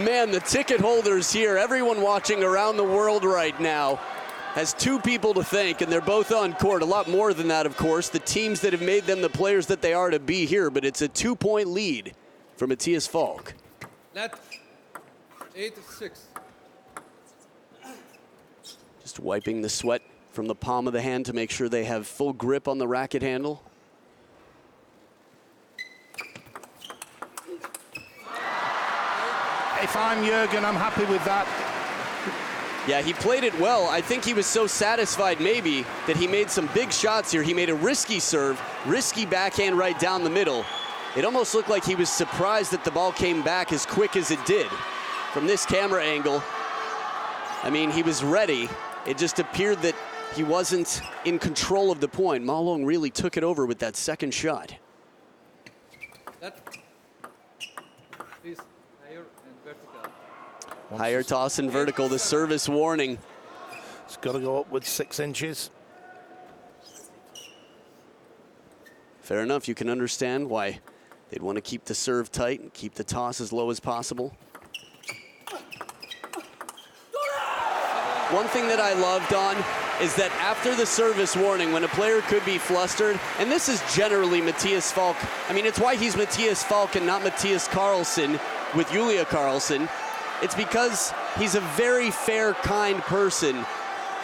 man, the ticket holders here, everyone watching around the world right now, has two people to thank, and they're both on court. A lot more than that, of course. The teams that have made them the players that they are to be here, but it's a 2-point lead for Mattias FALCK. Net 8-6. Just wiping the sweat from the palm of the hand to make sure they have full grip on the racket handle. If I'm Jürgen, I'm happy with that. Yeah, he played it well. I think he was so satisfied maybe that he made some big shots here. He made a risky serve, risky backhand right down the middle. It almost looked like he was surprised that the ball came back as quick as it did. From this camera angle, I mean, he was ready. It just appeared that he wasn't in control of the point. Ma Long really took it over with that second shot. That. Please, higher and vertical. Higher toss and vertical, the service warning. It's got to go up with 6 inches. Fair enough, you can understand why they'd want to keep the serve tight and keep the toss as low as possible. One thing that I love, Don, is that after the service warning, when a player could be flustered, and this is generally Mattias FALCK, I mean, it's why he's Mattias FALCK and not Mattias Karlsson with Julia Karlsson. It's because he's a very fair, kind person.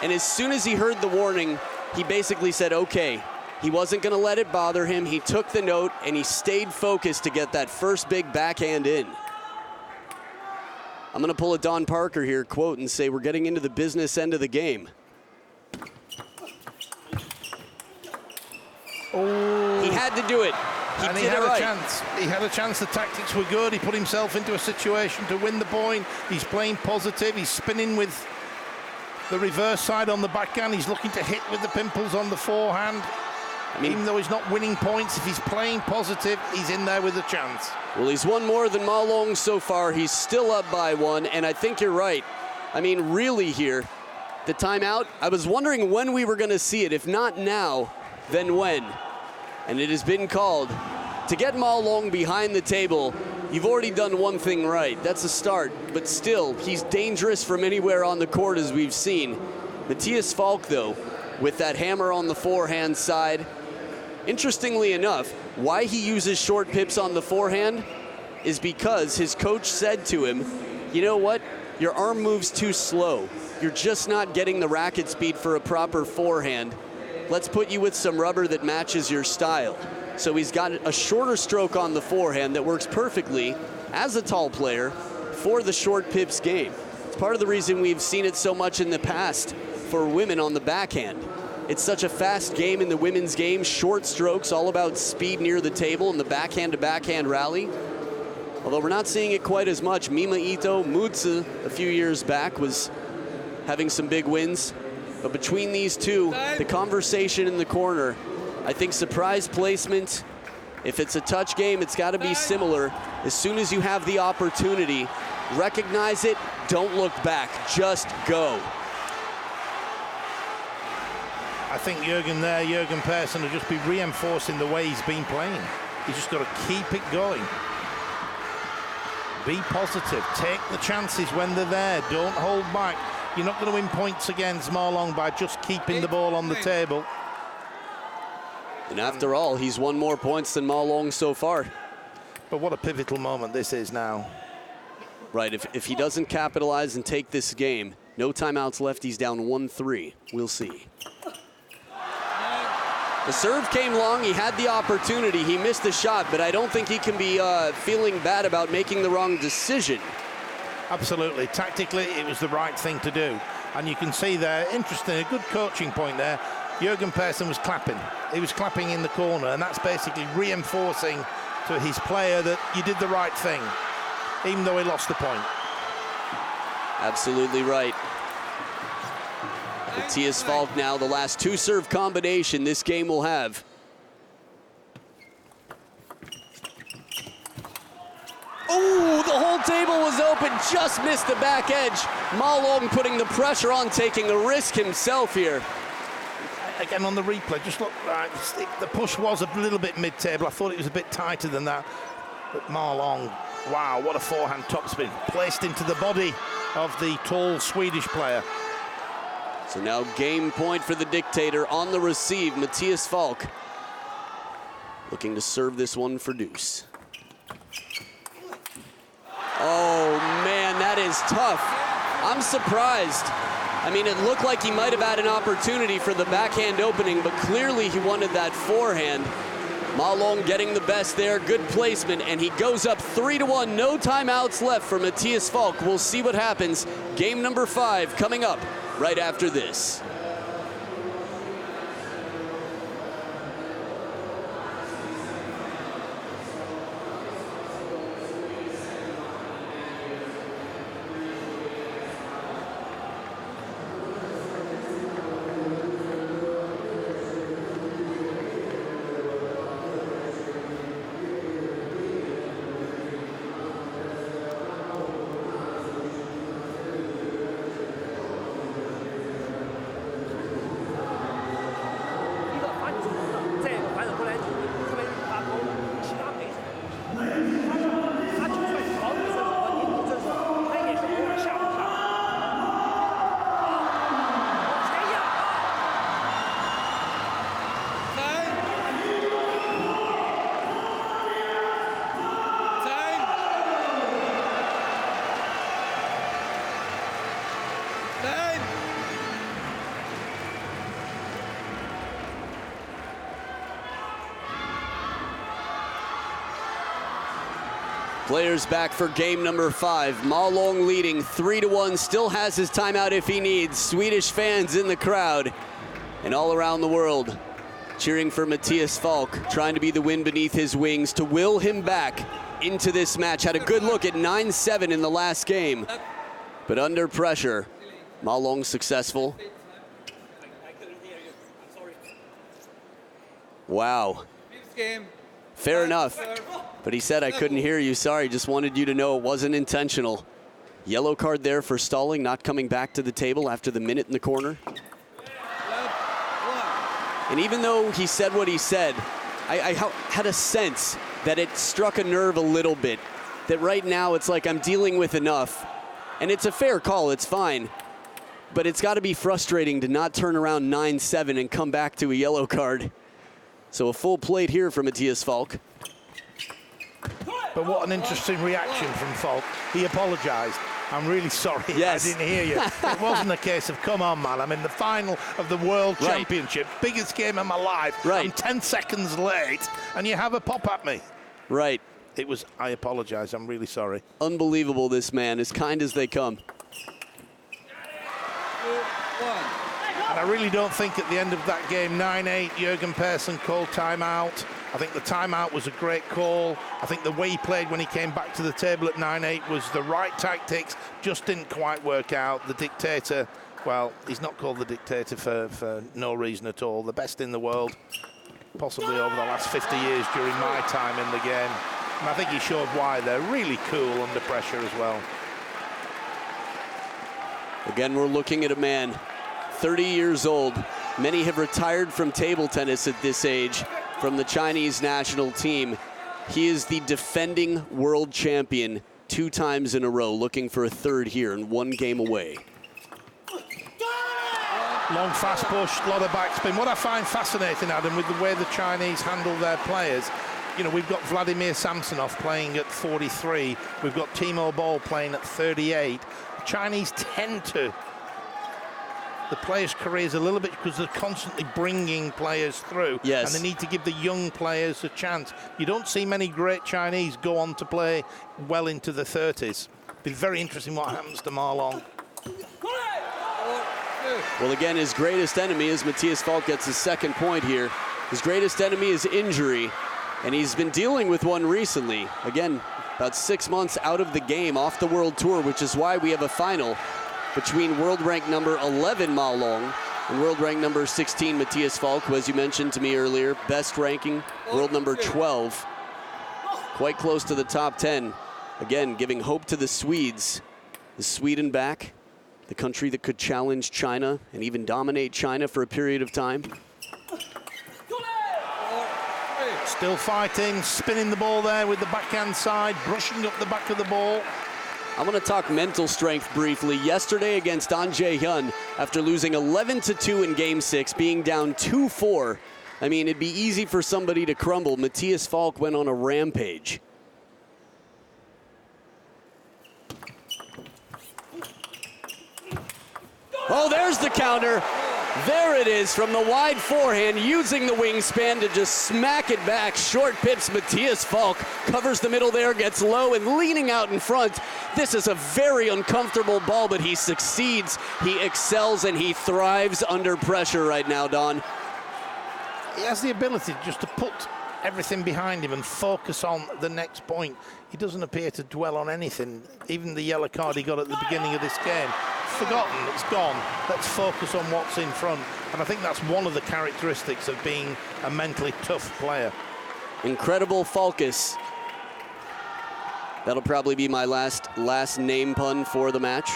And as soon as he heard the warning, he basically said, okay. He wasn't going to let it bother him. He took the note, and he stayed focused to get that first big backhand in. I'm going to pull a Don Parker here quote and say we're getting into the business end of the game. Oh. He had to do it. He and did he had it right. a chance. He had a chance. The tactics were good. He put himself into a situation to win the point. He's playing positive. He's spinning with the reverse side on the backhand. He's looking to hit with the pimples on the forehand. I mean, even though he's not winning points, if he's playing positive, he's in there with a chance. Well, he's won more than Ma Long so far. He's still up by 1, and I think you're right. I mean, really here, the timeout, I was wondering when we were going to see it. If not now, then when? And it has been called. To get Ma Long behind the table, you've already done one thing right. That's a start, but still, he's dangerous from anywhere on the court as we've seen. Mattias FALCK, though, with that hammer on the forehand side. Interestingly enough, why he uses short pips on the forehand is because his coach said to him, you know what, your arm moves too slow. You're just not getting the racket speed for a proper forehand. Let's put you with some rubber that matches your style. So he's got a shorter stroke on the forehand that works perfectly as a tall player for the short pips game. It's part of the reason we've seen it so much in the past for women on the backhand. It's such a fast game in the women's game, short strokes, all about speed near the table and the backhand-to-backhand rally. Although we're not seeing it quite as much. Mima Ito Mutsu a few years back was having some big wins. But between these two, the conversation in the corner, I think surprise placement, if it's a touch game, it's got to be similar. As soon as you have the opportunity, recognize it, don't look back, just go. I think Jurgen Persson will just be reinforcing the way he's been playing. He's just got to keep it going. Be positive. Take the chances when they're there. Don't hold back. You're not going to win points against Ma Long by just keeping the ball on the table. And after all, he's won more points than Ma Long so far. But what a pivotal moment this is now. Right, if he doesn't capitalize and take this game, no timeouts left, he's down 1-3. We'll see. The serve came long, he had the opportunity, he missed the shot, but I don't think he can be feeling bad about making the wrong decision. Absolutely, tactically it was the right thing to do. And you can see there, interesting, a good coaching point there. Jurgen Persson was clapping. He was clapping in the corner, and that's basically reinforcing to his player that you did the right thing, even though he lost the point. Absolutely right. Mattias FALCK now, the last 2 serve combination this game will have. Oh, the whole table was open, just missed the back edge. Ma Long putting the pressure on, taking a risk himself here. Again on the replay, just look, the push was a little bit mid-table. I thought it was a bit tighter than that. But Ma Long, wow, what a forehand topspin. Placed into the body of the tall Swedish player. So now game point for the dictator on the receive, Mattias FALCK. Looking to serve this one for deuce. Oh man, that is tough. I'm surprised. I mean, it looked like he might have had an opportunity for the backhand opening, but clearly he wanted that forehand. Ma Long getting the best there, good placement, and he goes up 3-1. No timeouts left for Mattias FALCK. We'll see what happens. Game number 5 coming up right after this. Players back for game number 5. Ma Long leading 3-1, still has his timeout if he needs. Swedish fans in the crowd and all around the world cheering for Mattias FALCK, trying to be the wind beneath his wings to will him back into this match. Had a good look at 9-7 in the last game, but under pressure, Ma Long successful. Wow. Fair enough. But he said, I couldn't hear you. Sorry, just wanted you to know it wasn't intentional. Yellow card there for stalling, not coming back to the table after the minute in the corner. And even though he said what he said, I had a sense that it struck a nerve a little bit. That right now it's like I'm dealing with enough. And it's a fair call, it's fine. But it's got to be frustrating to not turn around 9-7 and come back to a yellow card. So a full plate here for Mattias FALCK. But what an interesting reaction from FALCK. He apologized. I'm really sorry. Yes. I didn't hear you. It wasn't a case of, come on, man, I'm in the final of the World Championship, biggest game of my life. Right. I'm 10 seconds late, and you have a pop at me. Right. It was, I apologize, I'm really sorry. Unbelievable, this man, as kind as they come. And I really don't think at the end of that game, 9-8, Jurgen Persson called timeout. I think the timeout was a great call. I think the way he played when he came back to the table at 9-8 was the right tactics, just didn't quite work out. The dictator, well, he's not called the dictator for no reason at all. The best in the world, possibly over the last 50 years during my time in the game. And I think he showed why. They're really cool under pressure as well. Again, we're looking at a man, 30 years old. Many have retired from table tennis at this age from the Chinese national team. He is the defending world champion 2 times in a row, looking for a third here and 1 game away. Long fast push, a lot of backspin. What I find fascinating, Adam, with the way the Chinese handle their players, you know, we've got Vladimir Samsonov playing at 43. We've got Timo Boll playing at 38. The Chinese tend to, the players' careers a little bit because they're constantly bringing players through. Yes. And they need to give the young players a chance. You don't see many great Chinese go on to play well into the 30s. Be very interesting what happens to Ma Long. Well, again, his greatest enemy, as Mattias FALCK gets his 2nd point here, his greatest enemy is injury, and he's been dealing with one recently. Again, about 6 months out of the game, off the World Tour, which is why we have a final between world rank number 11 Ma Long and world rank number 16 Mattias FALCK, who, as you mentioned to me earlier, best ranking, world number 12, quite close to the top 10. Again, giving hope to the Swedes. Is Sweden back? The country that could challenge China and even dominate China for a period of time. Still fighting, spinning the ball there with the backhand side, brushing up the back of the ball. I want to talk mental strength briefly. Yesterday against An Jae-hyun, after losing 11-2 in Game 6, being down 2-4, I mean, it'd be easy for somebody to crumble. Mattias FALCK went on a rampage. Oh, there's the counter. There it is from the wide forehand, using the wingspan to just smack it back. Short pips Mattias FALCK, covers the middle there, gets low and leaning out in front. This is a very uncomfortable ball, but he succeeds. He excels and he thrives under pressure right now, Don. He has the ability just to put everything behind him and focus on the next point. He doesn't appear to dwell on anything. Even the yellow card he got at the beginning of this game, forgotten, it's gone. Let's focus on what's in front. And I think that's one of the characteristics of being a mentally tough player. Incredible focus. That'll probably be my last name pun for the match.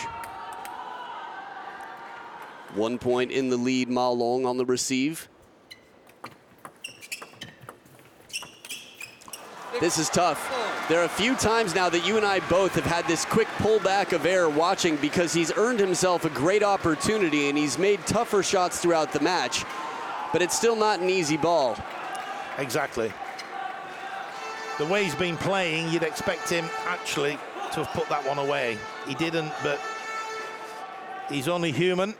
1 point in the lead, Ma Long on the receive. This is tough. There are a few times now that you and I both have had this quick pullback of air watching, because he's earned himself a great opportunity and he's made tougher shots throughout the match, but it's still not an easy ball. Exactly. The way he's been playing, you'd expect him actually to have put that one away. He didn't, but he's only human.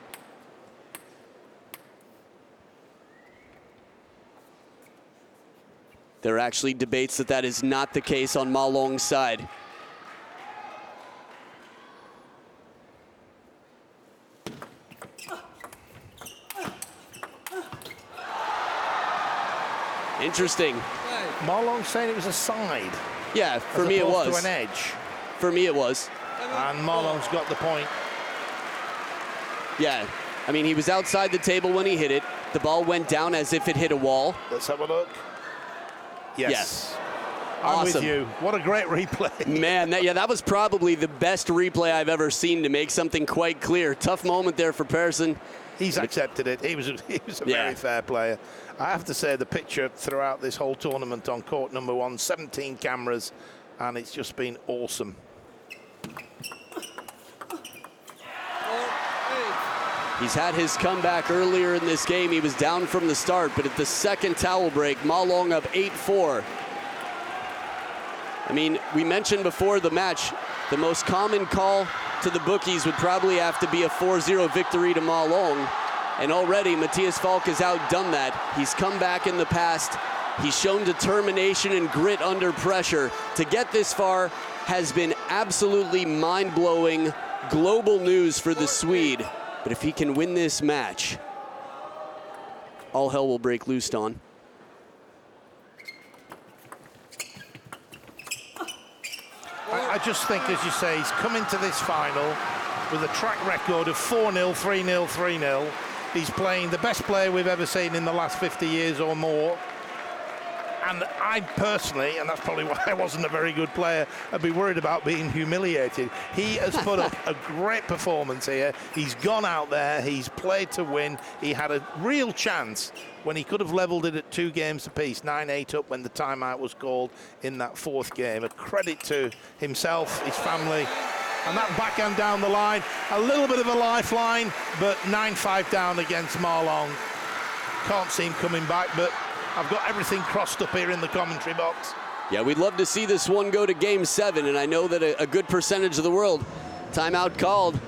There are actually debates that that is not the case on Ma Long's side. Interesting. Ma Long's saying it was a side. Yeah, for me it was. To an edge. For me it was. And Ma Long's got the point. Yeah, I mean, he was outside the table when he hit it. The ball went down as if it hit a wall. Let's have a look. Yes. I'm Awesome. with you. What a great replay. Man, that was probably the best replay I've ever seen to make something quite clear. Tough moment there for Persson. He's accepted it. He was a very fair player. I have to say, the picture throughout this whole tournament on court number 1, 17 cameras, and it's just been awesome. He's had his comeback earlier in this game. He was down from the start, but at the second towel break, Ma Long up 8-4. I mean, we mentioned before the match, the most common call to the bookies would probably have to be a 4-0 victory to Ma Long. And already Mattias FALCK has outdone that. He's come back in the past. He's shown determination and grit under pressure. To get this far has been absolutely mind-blowing global news for the Swede. But if he can win this match, all hell will break loose, Don. I just think, as you say, he's come into this final with a track record of 4-0, 3-0, 3-0. He's playing the best player we've ever seen in the last 50 years or more. And I personally, and that's probably why I wasn't a very good player, I'd be worried about being humiliated. He has put up a great performance here. He's gone out there, he's played to win. He had a real chance when he could have leveled it at 2 games apiece, 9-8 up when the timeout was called in that 4th game. A credit to himself, his family, and that backhand down the line. A little bit of a lifeline, but 9-5 down against Ma Long. Can't see him coming back, but I've got everything crossed up here in the commentary box. Yeah, we'd love to see this one go to Game 7, and I know that a good percentage of the world, timeout called,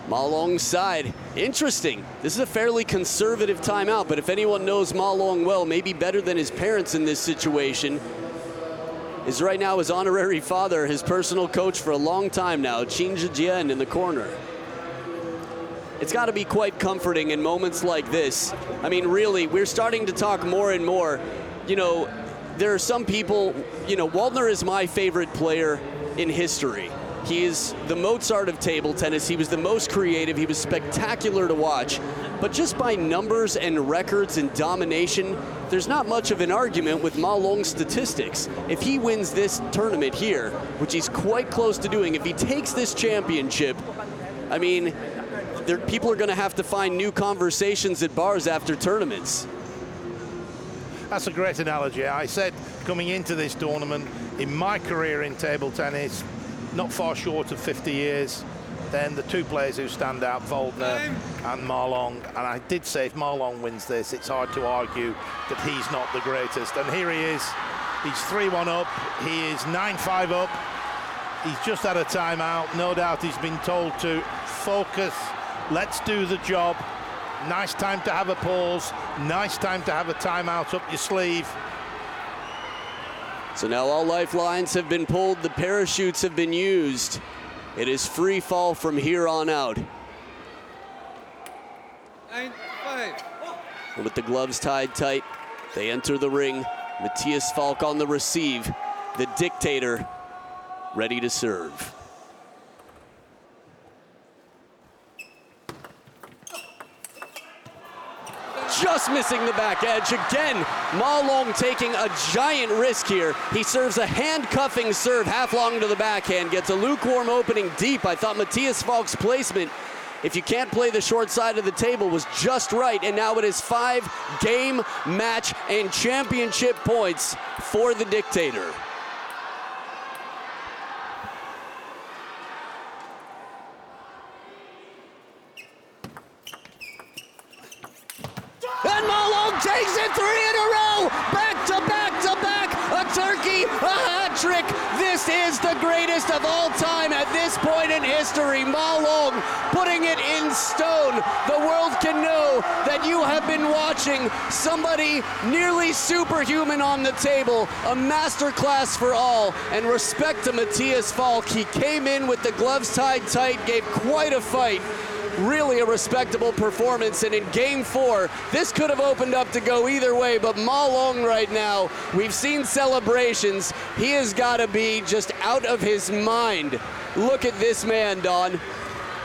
Ma Long's side. Interesting. This is a fairly conservative timeout, but if anyone knows Ma Long well, maybe better than his parents in this situation, is right now his honorary father, his personal coach for a long time now, Chin Jian in the corner. It's got to be quite comforting in moments like this. I mean, really, we're starting to talk more and more. You know, there are some people, you know, Waldner is my favorite player in history. He is the Mozart of table tennis. He was the most creative. He was spectacular to watch. But just by numbers and records and domination, there's not much of an argument with Ma Long's statistics. If he wins this tournament here, which he's quite close to doing, if he takes this championship, I mean, people are going to have to find new conversations at bars after tournaments. That's a great analogy. I said coming into this tournament, in my career in table tennis, not far short of 50 years, then the 2 players who stand out, Waldner and Ma Long. And I did say if Ma Long wins this, it's hard to argue that he's not the greatest. And here he is. He's 3-1 up. He is 9-5 up. He's just had a timeout. No doubt he's been told to focus. Let's do the job. Nice time to have a pause. Nice time to have a timeout up your sleeve. So now all lifelines have been pulled. The parachutes have been used. It is free fall from here on out. 9-5. And with the gloves tied tight, they enter the ring. Mattias FALCK on the receive. The dictator ready to serve. Just missing the back edge. Again, Ma Long taking a giant risk here. He serves a handcuffing serve half long to the backhand, gets a lukewarm opening deep. I thought Mattias FALCK's placement, if you can't play the short side of the table, was just right. And now it is 5 game, match, and championship points for the dictator. And Ma Long takes it 3 in a row, back to back to back, a turkey, a hat trick. This is the the greatest of all time at this point in history. Ma Long putting it in stone. The world can know that you have been watching somebody nearly superhuman on the table. A masterclass for all. And respect to Mattias FALCK. He came in with the gloves tied tight, gave quite a fight. Really a respectable performance, and in game 4, this could have opened up to go either way, but Ma Long right now, we've seen celebrations. He has got to be just out of his mind. Look at this man, Don.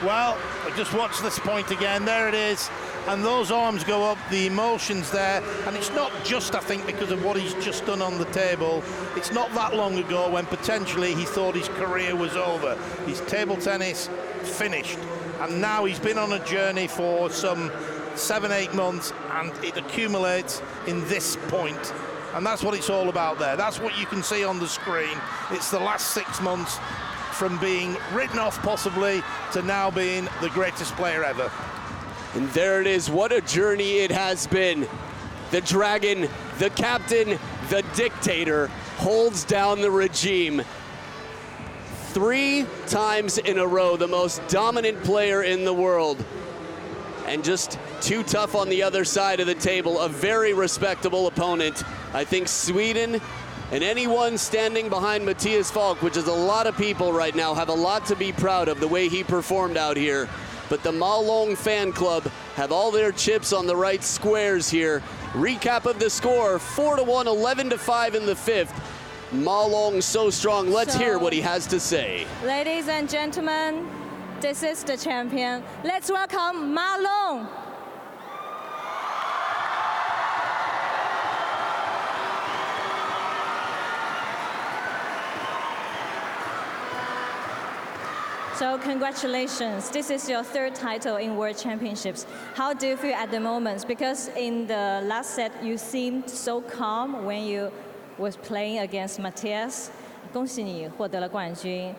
Well, just watch this point again. There it is. And those arms go up, the emotions there. And it's not just, I think, because of what he's just done on the table. It's not that long ago when potentially he thought his career was over. His table tennis finished. And now he's been on a journey for some 7-8 months, and it accumulates in this point. And that's what it's all about there. That's what you can see on the screen. It's the last 6 months from being written off possibly to now being the greatest player ever. And there it is. What a journey it has been. The dragon, the captain, the dictator holds down the regime. 3 times in a row, the most dominant player in the world. And just too tough on the other side of the table. A very respectable opponent. I think Sweden and anyone standing behind Mattias FALCK, which is a lot of people right now, have a lot to be proud of the way he performed out here. But the Ma Long fan club have all their chips on the right squares here. Recap of the score, 4-1, 11-5 in the 5th. Ma Long so strong. Let's hear what he has to say. Ladies and gentlemen, this is the champion. Let's welcome Ma Long. So congratulations. This is your 3rd title in World Championships. How do you feel at the moment? Because in the last set, you seemed so calm when you was playing against Mattias. 恭喜你获得了冠军。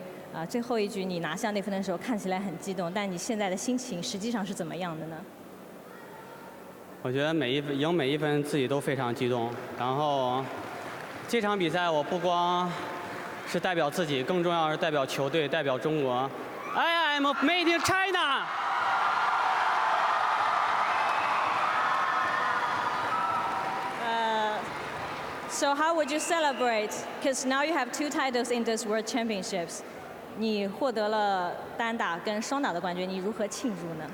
最后一局你拿下那分的时候看起来很激动，但你现在的心情实际上是怎么样的呢？我觉得赢每一分自己都非常激动。然后这场比赛我不光是代表自己，更重要是代表球队，代表中国。I am made in China. So how would you celebrate? Because now you have 2 titles in this World Championships. 你获得了单打跟双打的冠军，你如何庆祝呢？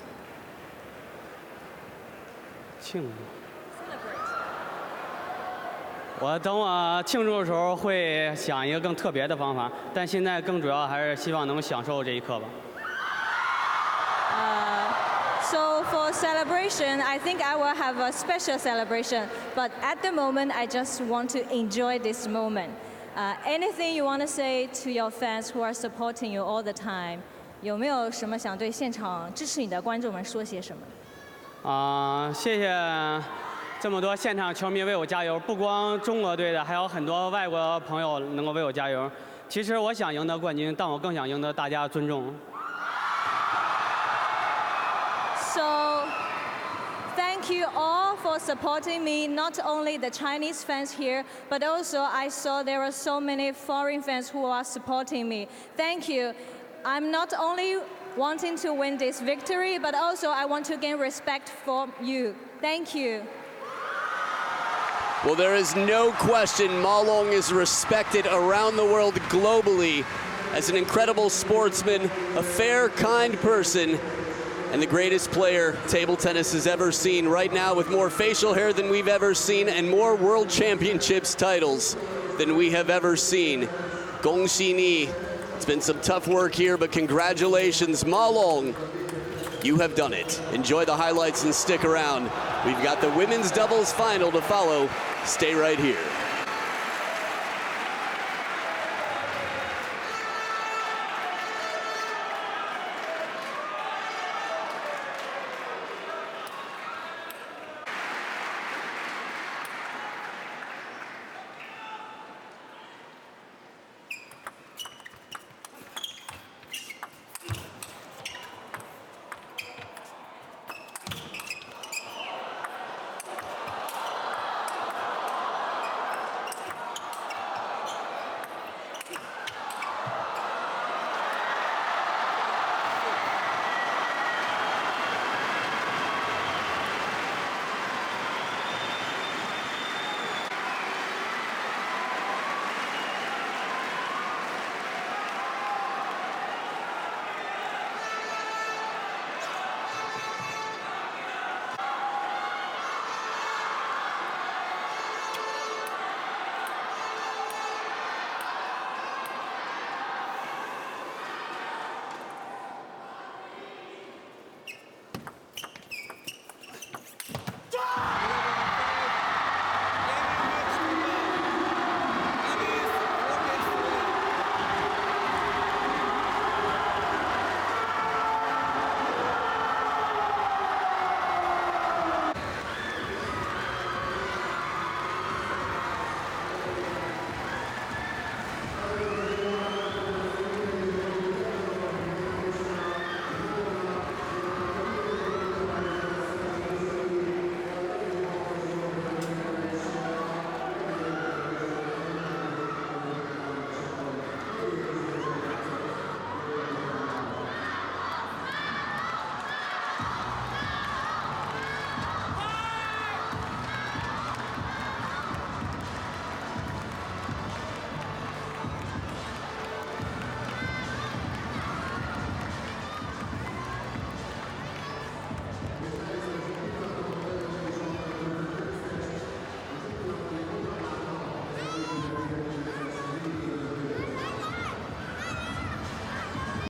庆祝。我等我庆祝的时候会想一个更特别的方法，但现在更主要还是希望能享受这一刻吧。So for celebration, I think I will have a special celebration. But at the moment, I just want to enjoy this moment. Anything you want to say to your fans who are supporting you all the time? 有没有什么想对现场支持你的观众们说些什么？谢谢这么多现场球迷为我加油，不光中国队的，还有很多外国朋友能够为我加油。其实我想赢得冠军，但我更想赢得大家的尊重。So, thank you all for supporting me, not only the Chinese fans here, but also I saw there are so many foreign fans who are supporting me. Thank you. I'm not only wanting to win this victory, but also I want to gain respect from you. Thank you. Well, there is no question Ma Long is respected around the world globally as an incredible sportsman, a fair, kind person, and the greatest player table tennis has ever seen right now, with more facial hair than we've ever seen and more World Championships titles than we have ever seen. Gong Xi Ni. It's been some tough work here, but congratulations, Ma Long. You have done it. Enjoy the highlights and stick around. We've got the women's doubles final to follow. Stay right here.